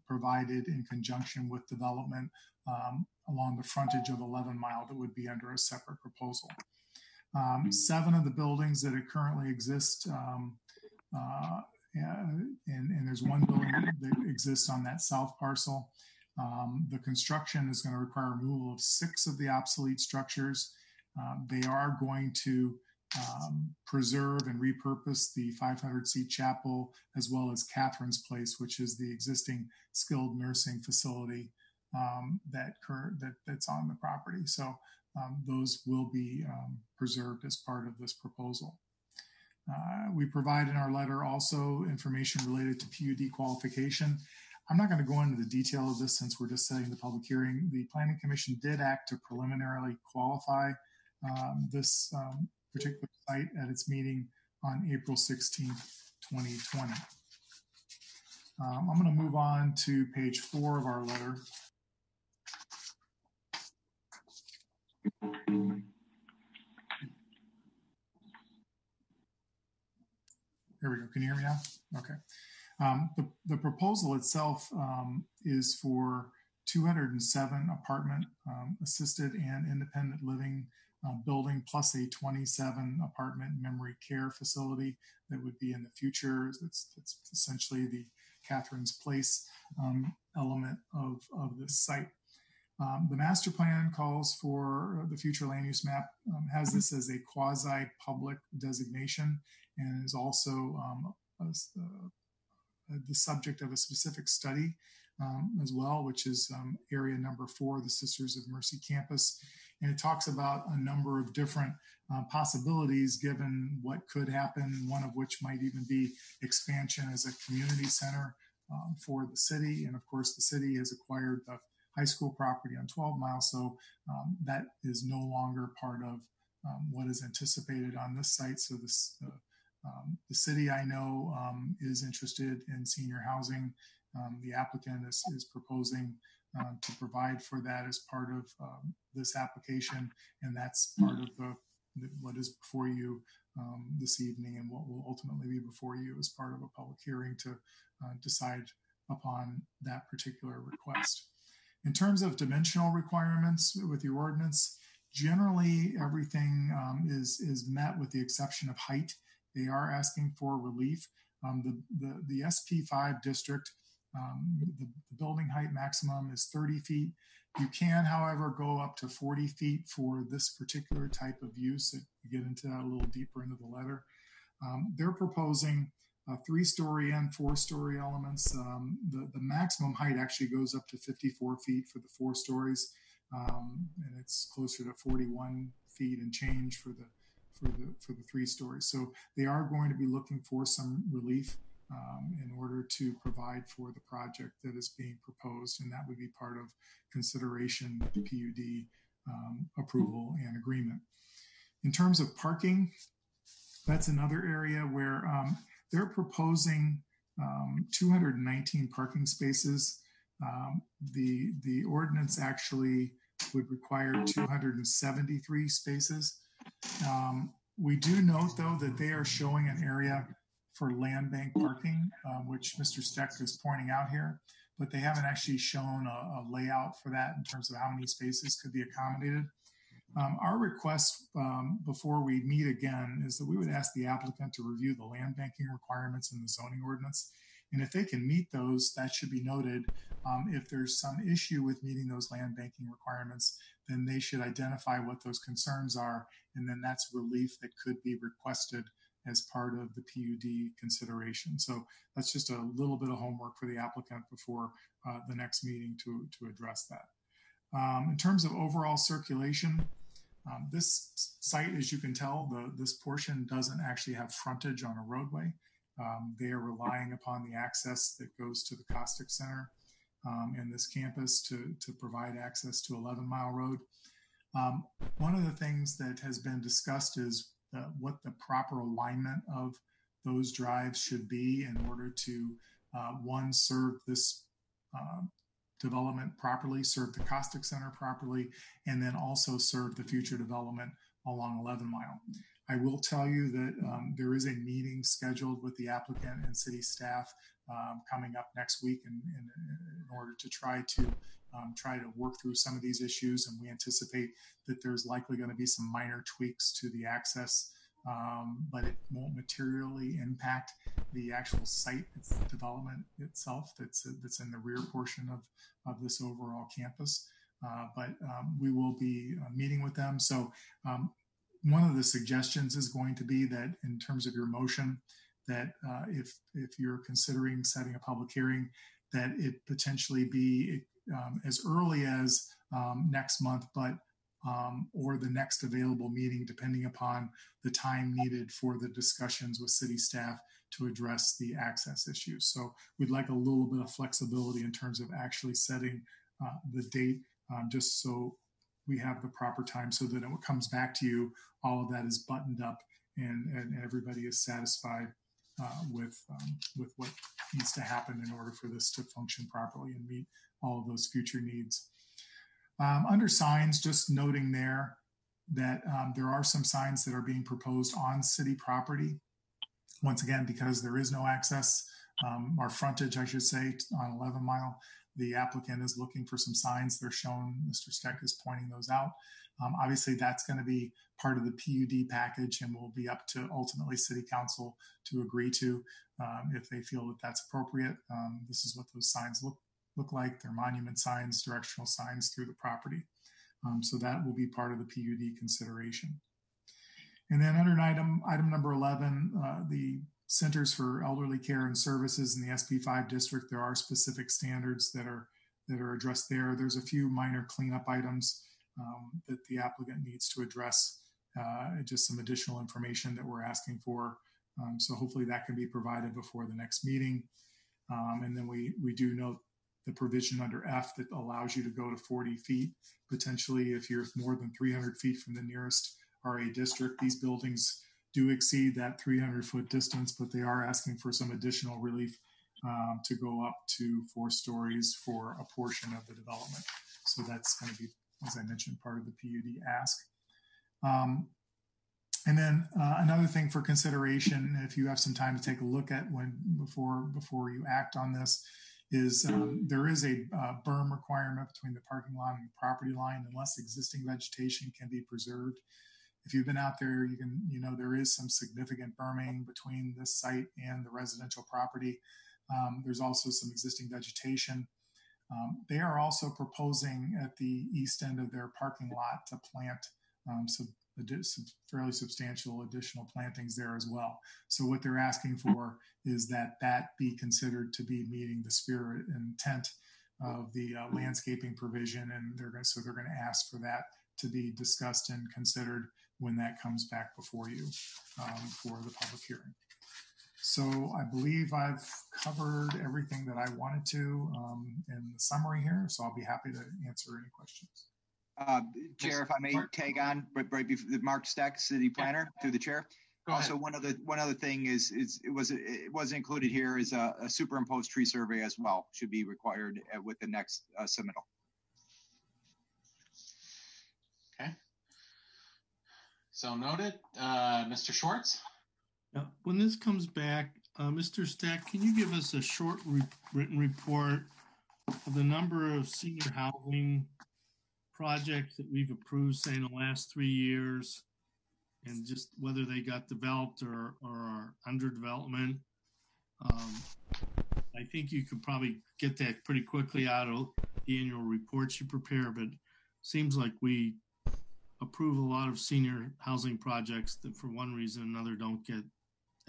provided in conjunction with development along the frontage of 11 Mile that would be under a separate proposal. 7 of the buildings that currently exist, and there's 1 building that exists on that south parcel. The construction is going to require removal of 6 of the obsolete structures. They are going to preserve and repurpose the 500-seat chapel as well as Catherine's Place, which is the existing skilled nursing facility that's on the property. So those will be preserved as part of this proposal. We provide in our letter also information related to PUD qualification. I'm not going to go into the detail of this since we're just setting the public hearing. The Planning Commission did act to preliminarily qualify this particular site at its meeting on April 16th, 2020. I'm going to move on to page 4 of our letter. There we go. Can you hear me now? Okay. The proposal itself is for 207 apartment assisted and independent living building plus a 27 apartment memory care facility that would be in the future. It's essentially the Catherine's Place element of this site. The master plan calls for the future land use map, has this as a quasi-public designation, and is also the subject of a specific study as well, which is area number 4, the Sisters of Mercy campus. And it talks about a number of different possibilities given what could happen, one of which might even be expansion as a community center for the city. And of course, the city has acquired the high school property on 12 Mile, so that is no longer part of what is anticipated on this site. So the city, I know, is interested in senior housing. The applicant is proposing to provide for that as part of this application, and that's part of what is before you this evening, and what will ultimately be before you as part of a public hearing to decide upon that particular request. In terms of dimensional requirements with your ordinance, generally everything is met with the exception of height. They are asking for relief. The SP5 district, the building height maximum is 30 feet. You can, however, go up to 40 feet for this particular type of use. You get into that a little deeper into the letter. They're proposing 3-story and 4-story elements. The maximum height actually goes up to 54 feet for the 4 stories, and it's closer to 41 feet and change for the 3 stories. So they are going to be looking for some relief in order to provide for the project that is being proposed, and that would be part of consideration with the PUD approval and agreement. In terms of parking, that's another area where they're proposing 219 parking spaces. The ordinance actually would require 273 spaces. We do note, though, that they are showing an area for land bank parking, which Mr. Steck is pointing out here, but they haven't actually shown a layout for that in terms of how many spaces could be accommodated. Our request before we meet again is that we would ask the applicant to review the land banking requirements in the zoning ordinance. And if they can meet those, that should be noted. If there's some issue with meeting those land banking requirements, then they should identify what those concerns are. And then that's relief that could be requested as part of the PUD consideration. So that's just a little bit of homework for the applicant before the next meeting to address that. In terms of overall circulation, this site, as you can tell, this portion doesn't actually have frontage on a roadway. They are relying upon the access that goes to the Caustic Center and this campus to provide access to 11 Mile Road. One of the things that has been discussed is what the proper alignment of those drives should be in order to, one, serve this development properly, serve the Caustic Center properly, and then also serve the future development along 11 Mile. I will tell you that there is a meeting scheduled with the applicant and city staff coming up next week in order to try to work through some of these issues, and we anticipate that there's likely going to be some minor tweaks to the access, but it won't materially impact the actual site development itself that's in the rear portion of this overall campus. But we will be meeting with them. So one of the suggestions is going to be that in terms of your motion, that if you're considering setting a public hearing, that it potentially be as early as next month, but or the next available meeting, depending upon the time needed for the discussions with city staff to address the access issues. So we'd like a little bit of flexibility in terms of actually setting the date, just so we have the proper time, so that when it comes back to you, all of that is buttoned up and everybody is satisfied with what needs to happen in order for this to function properly and meet all of those future needs. Under signs, just noting there that there are some signs that are being proposed on city property. Once again, because there is no access, or frontage, I should say, on 11 Mile, the applicant is looking for some signs. They're shown, Mr. Steck is pointing those out. Obviously, that's going to be part of the PUD package and will be up to ultimately City Council to agree to if they feel that that's appropriate. This is what those signs look like. They're monument signs, directional signs through the property. So that will be part of the PUD consideration. And then under item number 11, the Centers for Elderly Care and Services in the SP5 district, there are specific standards that are addressed there. There's a few minor cleanup items that the applicant needs to address, just some additional information that we're asking for. So hopefully that can be provided before the next meeting. And then we do note the provision under F that allows you to go to 40 feet, potentially if you're more than 300 feet from the nearest RA district. These buildings do exceed that 300-foot distance, but they are asking for some additional relief to go up to 4 stories for a portion of the development. So that's going to be, as I mentioned, part of the PUD ask. And then another thing for consideration, if you have some time to take a look at before you act on this, is there is a berm requirement between the parking lot and the property line unless existing vegetation can be preserved. If you've been out there, you know there is some significant berming between this site and the residential property. There's also some existing vegetation. They are also proposing at the east end of their parking lot to plant some fairly substantial additional plantings there as well. So what they're asking for is that be considered to be meeting the spirit and intent of the landscaping provision, and they're going to ask for that to be discussed and considered when that comes back before you for the public hearing. So I believe I've covered everything that I wanted to in the summary here, so I'll be happy to answer any questions. Chair, if I may tag on, right before Mark Steck, City Planner, through the chair. Also, one other thing is it was included here is a superimposed tree survey as well should be required with the next submittal. Okay. So noted. Mr. Schwartz? When this comes back, Mr. Stack, can you give us a short written report of the number of senior housing projects that we've approved, say, in the last 3 years, and just whether they got developed or are under development? I think you could probably get that pretty quickly out of the annual reports you prepare, but it seems like we approve a lot of senior housing projects that for one reason or another don't get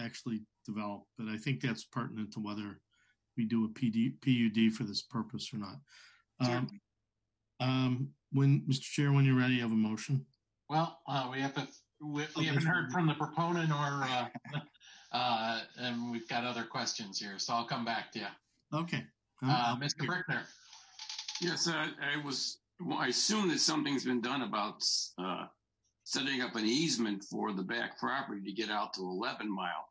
actually developed. But I think that's pertinent to whether we do a PUD for this purpose or not. Mr. Chair, when you're ready, you have a motion. Well, we haven't heard from the proponent and we've got other questions here, so I'll come back to you. Okay. Mr. Brickner. Yes, I assume that something's been done about setting up an easement for the back property to get out to 11 Mile.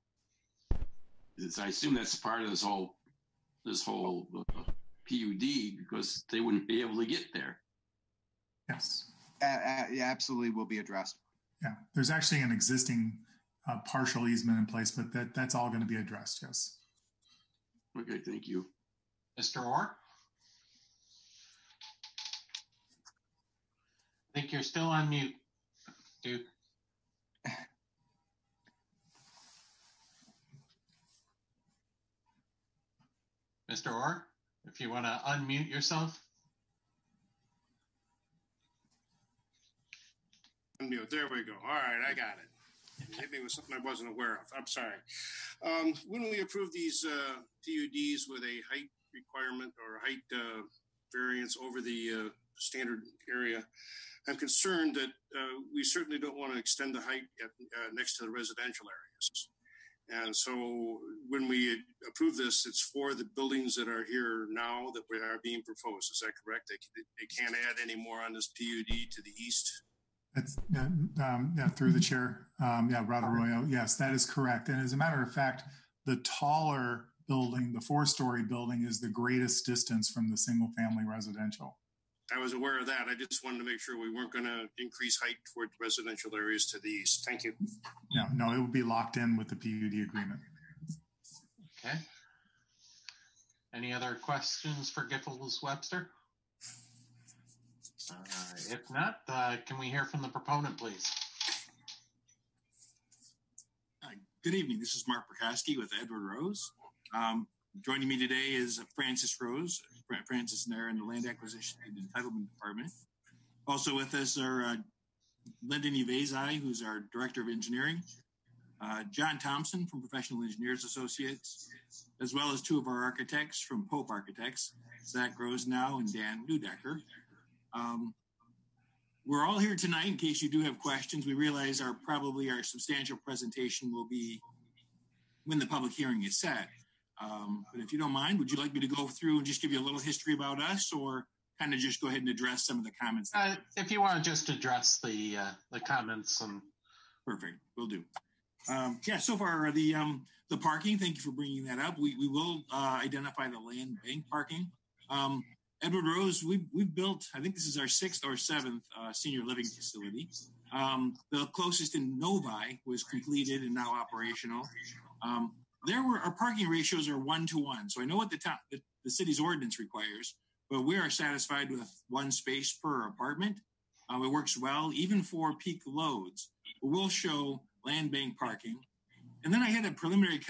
I assume that's part of this whole PUD because they wouldn't be able to get there. Yes. Absolutely will be addressed. Yeah, there's actually an existing partial easement in place, but that's all going to be addressed, yes. Okay, thank you. Mr. Orr? I think you're still on mute, Duke. Mr. Orr, if you want to unmute yourself. Unmute. There we go. All right, I got it. Maybe it was something I wasn't aware of. I'm sorry. When we approve these PUDs with a height requirement or height variance over the standard area, I'm concerned that we certainly don't want to extend the height next to the residential areas. And so when we approve this, it's for the buildings that are here now that are being proposed. Is that correct? They can't add any more on this PUD to the east? That's, through the chair. Rod Arroyo. Yes, that is correct. And as a matter of fact, the taller building, the 4-story building, is the greatest distance from the single family residential. I was aware of that. I just wanted to make sure we weren't going to increase height toward residential areas to the east. Thank you. No, it will be locked in with the PUD agreement. Okay. Any other questions for Giffords Webster? If not, can we hear from the proponent, please? Good evening. This is Mark Prokowski with Edward Rose. Joining me today is Francis Rose, Francis and Aaron in the Land Acquisition and Entitlement Department. Also with us are Lyndon Uvezi, who's our Director of Engineering, John Thompson from Professional Engineers Associates, as well as two of our architects from Pope Architects, Zach Grosnow and Dan Neudecker. We're all here tonight in case you do have questions. We realize our substantial presentation will be when the public hearing is set. But if you don't mind, would you like me to go through and just give you a little history about us, or kind of just go ahead and address some of the comments? If you want to just address the comments. Perfect, we'll do. So far the parking, thank you for bringing that up. We will identify the land bank parking. Edward Rose, we've built, I think this is our 6th or 7th senior living facility. The closest in Novi was completed and now operational. Our parking ratios are 1 to 1. So I know what the city's ordinance requires, but we are satisfied with one space per apartment. It works well, even for peak loads. We'll show land bank parking. And then I had a preliminary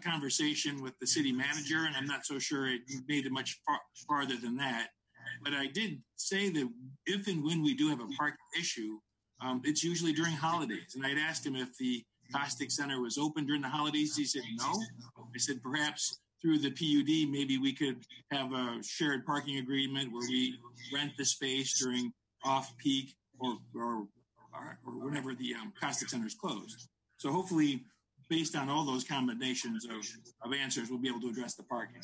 conversation with the city manager, and I'm not so sure it made it much farther than that. But I did say that if and when we do have a parking issue, it's usually during holidays. And I'd asked him if the Caustic Center was open during the holidays. He said no. I said perhaps through the PUD, maybe we could have a shared parking agreement where we rent the space during off-peak or whenever the Caustic Center is closed. So hopefully, based on all those combinations of answers, we'll be able to address the parking.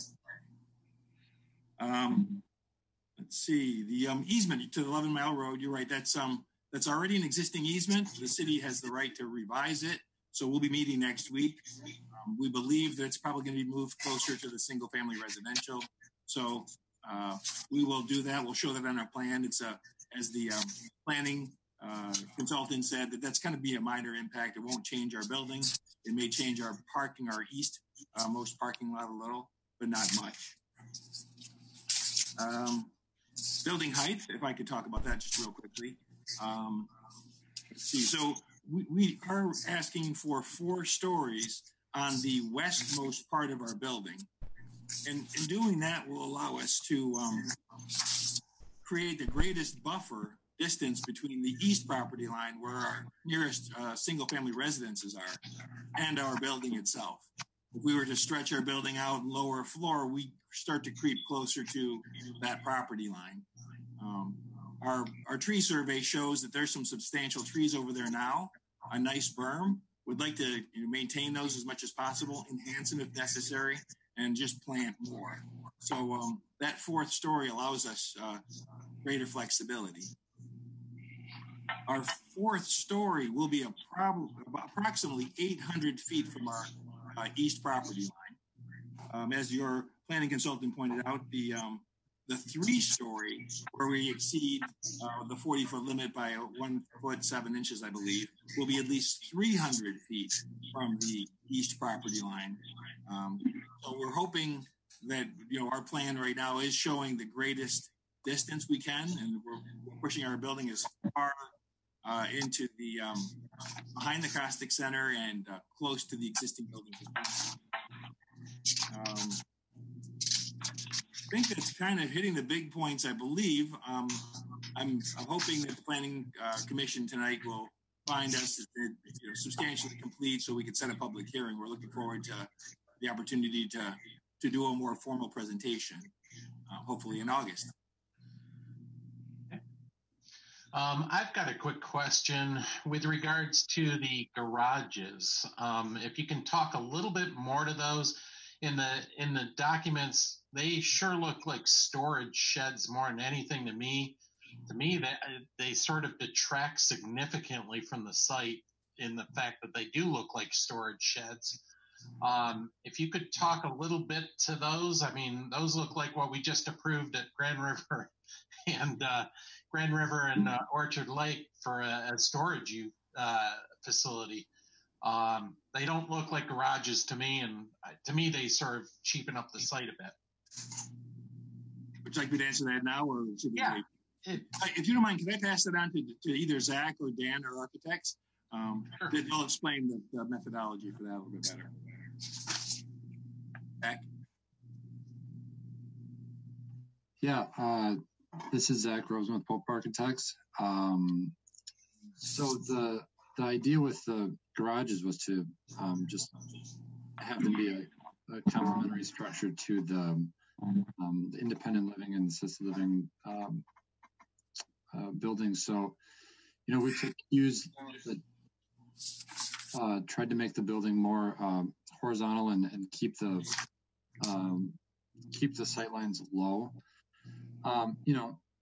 Let's see, the easement to the 11 Mile Road, you're right, that's already an existing easement. The city has the right to revise it, so we'll be meeting next week. We believe that it's probably going to be moved closer to the single-family residential, so we will do that. We'll show that on our plan. It's as the planning consultant said, that's going to be a minor impact. It won't change our building. It may change our parking, our east most parking lot a little, but not much. Building height, if I could talk about that just real quickly. Let's see. So we are asking for 4 stories on the westmost part of our building. And doing that will allow us to create the greatest buffer distance between the east property line, where our nearest single-family residences are, and our building itself. If we were to stretch our building out and lower a floor, we start to creep closer to that property line. Our tree survey shows that there's some substantial trees over there now, a nice berm. We'd like to maintain those as much as possible, enhance them if necessary, and just plant more. So that 4th story allows us greater flexibility. Our 4th story will be approximately 800 feet from our east property line. As your planning consultant pointed out, the 3-story, where we exceed the 40-foot limit by 1 foot 7 inches, I believe, will be at least 300 feet from the east property line. So we're hoping that our plan right now is showing the greatest distance we can, and we're pushing our building as far into the behind the Caustic Center and close to the existing building. I think that's kind of hitting the big points, I believe. I'm hoping that the Planning Commission tonight will find us substantially complete so we can set a public hearing. We're looking forward to the opportunity to do a more formal presentation, hopefully in August. I've got a quick question with regards to the garages. If you can talk a little bit more to those. In the documents, they sure look like storage sheds more than anything to me. To me, they sort of detract significantly from the site in the fact that they do look like storage sheds. If you could talk a little bit to those, I mean, those look like what we just approved at Grand River and Orchard Lake for a storage facility. They don't look like garages to me, and to me, they sort of cheapen up the site a bit. Would you like me to answer that now, or should we wait? If you don't mind, can I pass it on to either Zach or Dan, our architects? Sure. They'll explain the methodology for that a little bit better. Zach? This is Zach Rosen with Pope Architects. So the idea with the garages was to just have them be a complementary structure to the independent living and assisted living buildings. So, we could tried to make the building more horizontal and keep the sight lines low.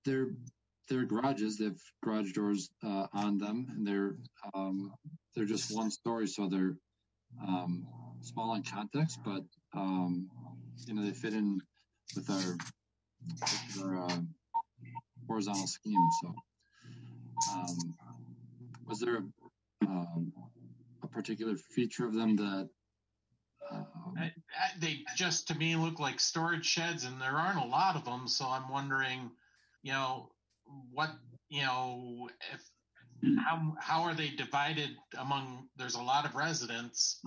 They're garages. They have garage doors on them, and they're just one story, so they're small in context, but they fit in with our horizontal scheme. So, was there a particular feature of them that they just to me look like storage sheds, and there aren't a lot of them? So I'm wondering, what if how are they divided among? There's a lot of residents,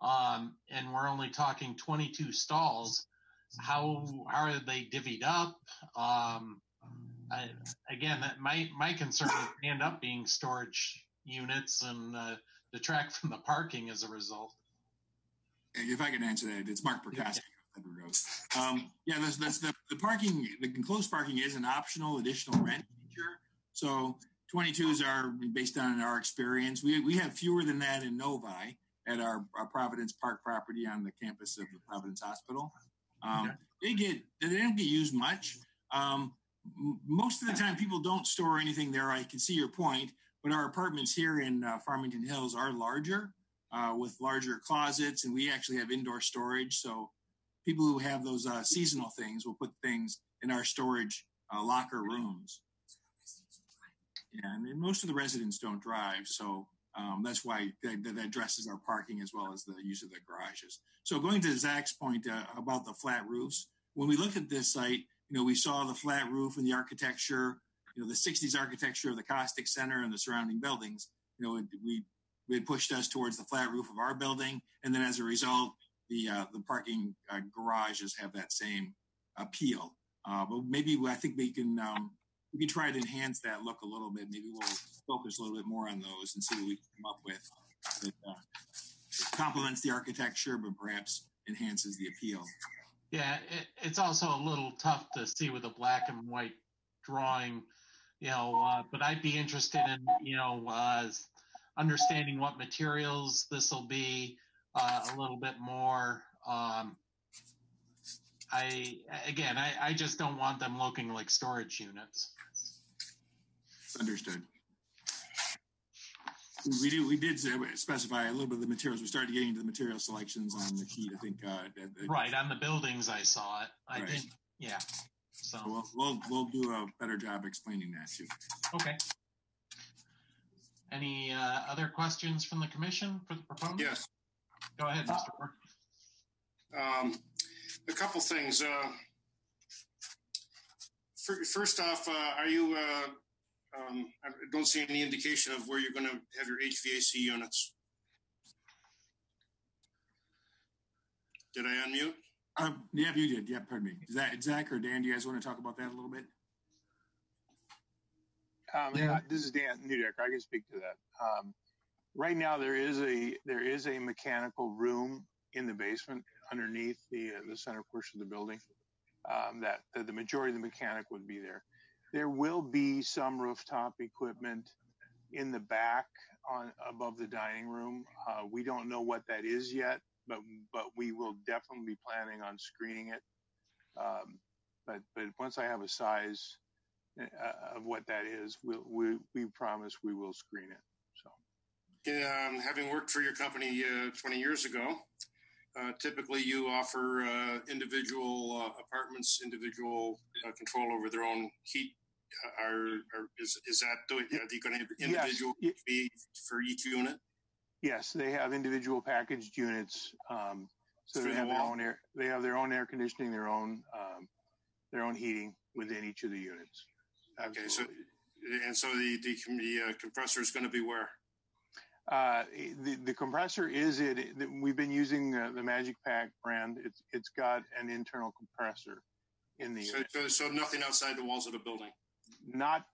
and we're only talking 22 stalls. How are they divvied up? My concern is they end up being storage units and detract from the parking as a result. If I can answer that, it's Mark Perkowski. That's the parking. The enclosed parking is an optional additional rent feature. So 22s are based on our experience. We have fewer than that in Novi at our Providence Park property on the campus of the Providence Hospital. They don't get used much. Most of the time, people don't store anything there. I can see your point, but our apartments here in Farmington Hills are larger with larger closets, and we actually have indoor storage. So people who have those seasonal things will put things in our storage locker rooms. And most of the residents don't drive, so that's why that addresses our parking as well as the use of the garages. So going to Zach's point about the flat roofs, when we looked at this site, we saw the flat roof and the architecture, the 60s architecture of the Caustic Center and the surrounding buildings. It pushed us towards the flat roof of our building, and then as a result, the parking garages have that same appeal. But maybe I think we can try to enhance that look a little bit. Maybe we'll focus a little bit more on those and see what we can come up with that complements the architecture, but perhaps enhances the appeal. Yeah, it's also a little tough to see with a black and white drawing, but I'd be interested in, understanding what materials this will be a little bit more. I just don't want them looking like storage units. Understood. We did specify a little bit of the materials. We started getting into the material selections on the sheet. I think right on the buildings. I saw it. I think, yeah. So we'll do a better job explaining that too. Okay. Any other questions from the commission for the proponent? Yes. Go ahead, Mr. Burke. A couple things. First off, are you? I don't see any indication of where you're going to have your HVAC units. Did I unmute? Yeah, you did. Yeah, pardon me. Is that Zach or Dan? Do you guys want to talk about that a little bit? This is Dan Newdecker. I can speak to that. Right now, there is a mechanical room in the basement underneath the center portion of the building. That the majority of the mechanic would be there. There will be some rooftop equipment in the back above the dining room. We don't know what that is yet, but we will definitely be planning on screening it. But once I have a size of what that is, we promise we will screen it. So, having worked for your company 20 years ago, typically you offer individual apartments, individual control over their own heat. Is that are they going to have individual fee for each unit? Yes, they have individual packaged units. So they have their own air. They have their own air conditioning, their own heating within each of the units. Absolutely. Okay, so the compressor is going to be where? The compressor is we've been using the Magic Pack brand. It's got an internal compressor in the unit. So nothing outside the walls of the building. Not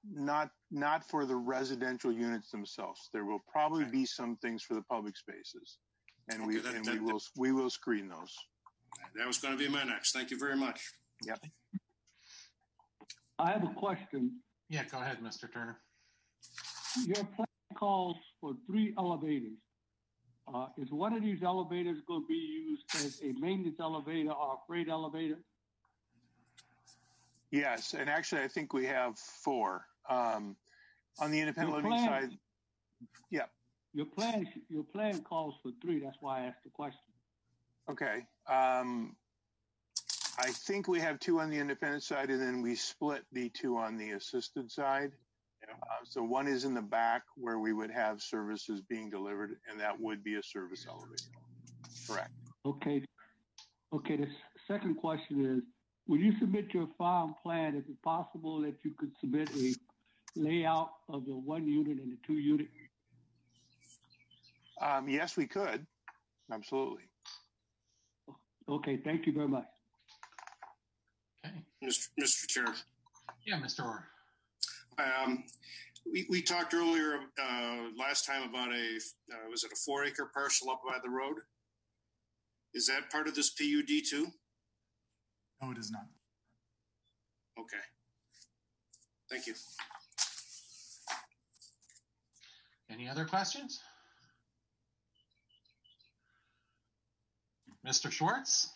for the residential units themselves. There will probably be some things for the public spaces, and we will screen those. That was going to be my next. Thank you very much. Yep. I have a question. Yeah, go ahead, Mr. Turner. Your plan calls for 3 elevators. Is one of these elevators going to be used as a maintenance elevator or a freight elevator? Yes, and actually, I think we have 4 on the independent living side. Yeah. Your plan calls for 3. That's why I asked the question. Okay. I think we have 2 on the independent side, and then we split the 2 on the assisted side. Yeah. So one is in the back where we would have services being delivered, and that would be a service elevator. Correct. Okay. The second question is, when you submit your farm plan, is it possible that you could submit a layout of the 1 unit and the 2 unit? Yes, we could. Absolutely. Okay, thank you very much. Okay. Mr. Chair. Yeah, Mr. Orr. We talked earlier last time about was it a 4-acre parcel up by the road? Is that part of this PUD too? No, it is not. Okay. Thank you. Any other questions? Mr. Schwartz?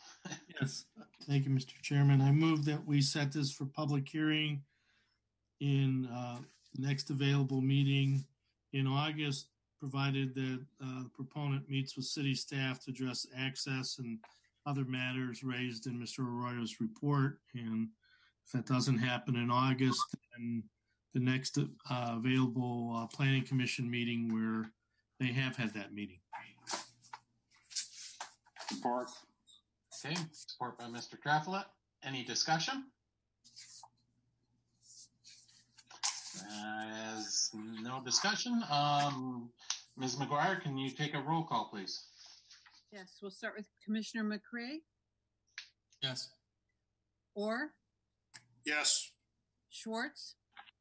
Yes. Thank you, Mr. Chairman. I move that we set this for public hearing in next available meeting in August, provided that the proponent meets with city staff to address access and other matters raised in Mr. Arroyo's report. And if that doesn't happen in August, then the next available planning commission meeting where they have had that meeting. Support. Okay, support by Mr. Traffitt. Any discussion? As no discussion, Ms. McGuire, can you take a roll call, please? Yes, we'll start with Commissioner McCray. Yes. Orr. Yes. Schwartz.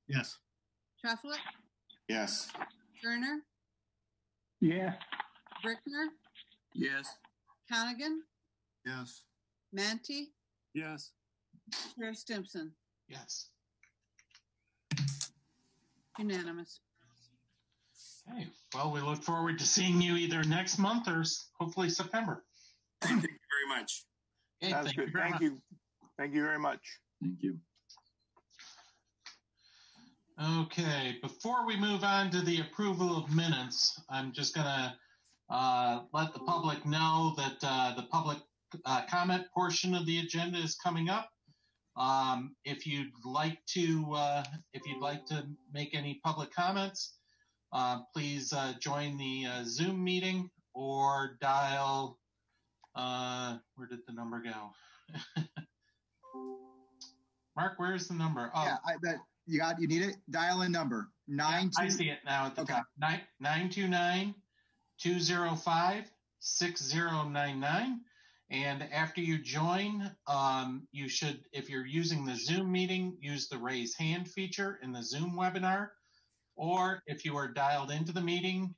Yes. Treflet. Yes. Turner. Yes. Brickner. Yes. Connigan. Yes. Manti. Yes. Chair Stimpson. Yes. Unanimous. Okay, well, we look forward to seeing you either next month or hopefully September. Thank you very much. Okay, That's good. Thank you. Thank you very much. Thank you. Okay, before we move on to the approval of minutes, I'm just going to let the public know that the public comment portion of the agenda is coming up. If you'd like to make any public comments, please join the Zoom meeting or dial. Where did the number go? Mark, where's the number? Oh, yeah, you need it. Dial in number 92. I see it now at the top. 929-205-6099. And after you join, you should, if you're using the Zoom meeting, use the raise hand feature in the Zoom webinar. Or if you are dialed into the meeting,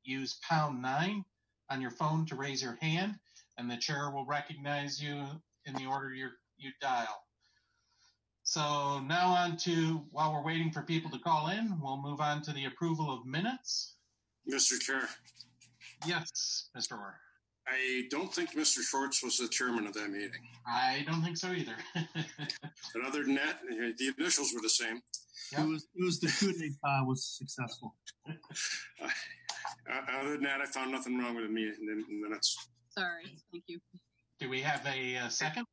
use #9 on your phone to raise your hand, and the chair will recognize you in the order you dial. So now on to, while we're waiting for people to call in, we'll move on to the approval of minutes. Mr. Chair. Yes, Mr. Orr. I don't think Mr. Schwartz was the chairman of that meeting. I don't think so either. But other than that, the initials were the same. Yep. It was the coup d'etat was successful. Other than that, I found nothing wrong with the minutes. Sorry, thank you. Do we have a second?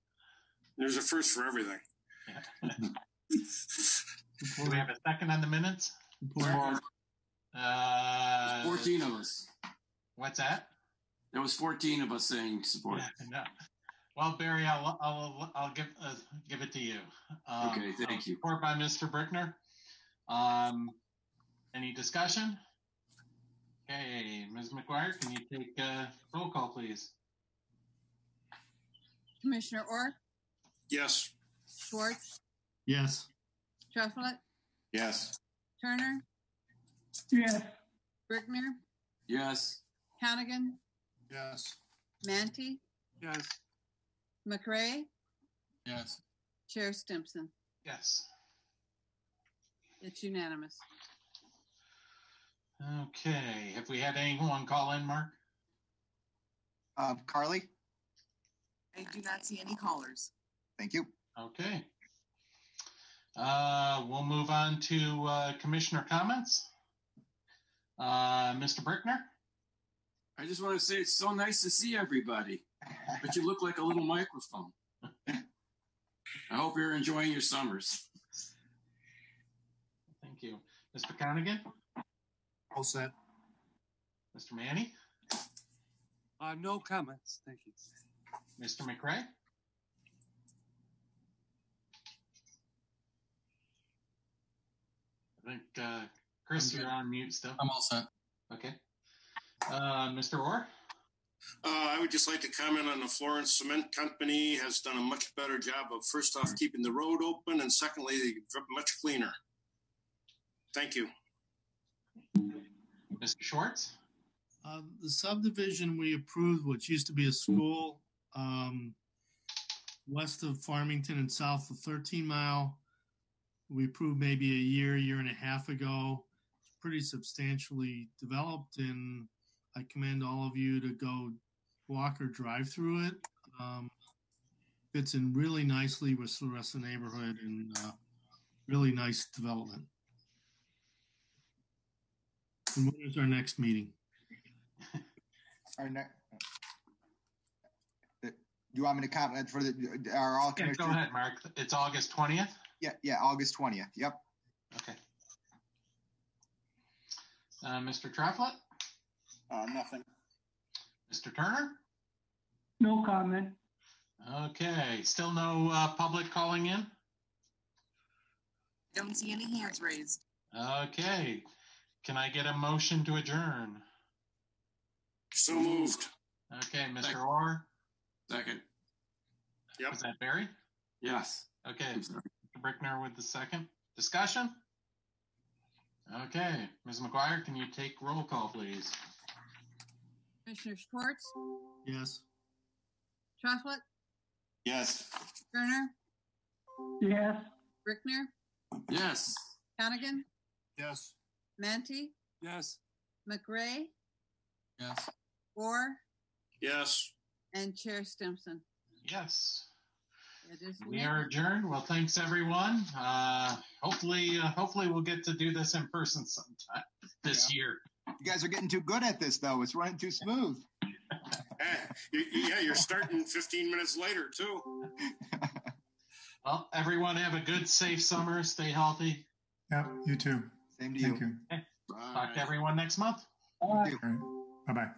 There's a first for everything. Do we have a second on the minutes? 14 of us. What's that? There was 14 of us saying support. Yeah, no. Well, Barry, I'll give it to you. Okay, thank you. Support by Mr. Brickner. Any discussion? Okay, Ms. McGuire, can you take roll call, please? Commissioner Orr. Yes. Schwartz, Yes. Truflet, Yes. Turner, Yes. Brickner, Yes. Hannigan, Yes. Manti, Yes. McRae, Yes. Chair Stimpson. Yes. It's unanimous. Okay. Have we had anyone call in, Mark? Carly? I do not see any callers. Thank you. Okay. We'll move on to commissioner comments. Mr. Brickner? I just want to say it's so nice to see everybody, but you look like a little microphone. I hope you're enjoying your summers. Thank you. Mr. Connigan? All set. Mr. Manny? No comments. Thank you. Mr. McRae? I think, Chris, you're on mute still. I'm all set. Okay. Mr. Orr? I would just like to comment on the Florence Cement Company has done a much better job of, first off, keeping the road open, and secondly, much cleaner. Thank you. Mr. Schwartz? The subdivision we approved, which used to be a school, west of Farmington and south of 13 Mile, we approved maybe a year and a half ago. It's pretty substantially developed, and I commend all of you to go walk or drive through it. Fits in really nicely with the rest of the neighborhood, and really nice development. And when is our next meeting? Do you want me to comment for are all commissioners? Go ahead, Mark. It's August 20th? Yeah, August 20th. Yep. Okay. Mr. Truflet? Nothing. Mr. Turner? No comment. Okay. Still no public calling in? Don't see any hands raised. Okay. Can I get a motion to adjourn? So moved. Okay, Mr. Orr? Second. Yep. Is that Barry? Yes. Okay. Mr. Brickner with the second. Discussion? Okay. Ms. McGuire, can you take roll call, please? Commissioner Schwartz, Yes. Truflet, Yes. Turner, Yes. Brickner, Yes. Hannigan, Yes. Manti, Yes. McRae, Yes. Orr, Yes. and Chair Stimpson. Yes. It is We are adjourned. Well, thanks everyone. Hopefully we'll get to do this in person sometime this year. You guys are getting too good at this, though. It's running too smooth. You're starting 15 minutes later, too. Well, everyone have a good, safe summer. Stay healthy. Yep, you too. Same to Thank you. you. Okay. Talk to everyone next month. Bye. Bye-bye.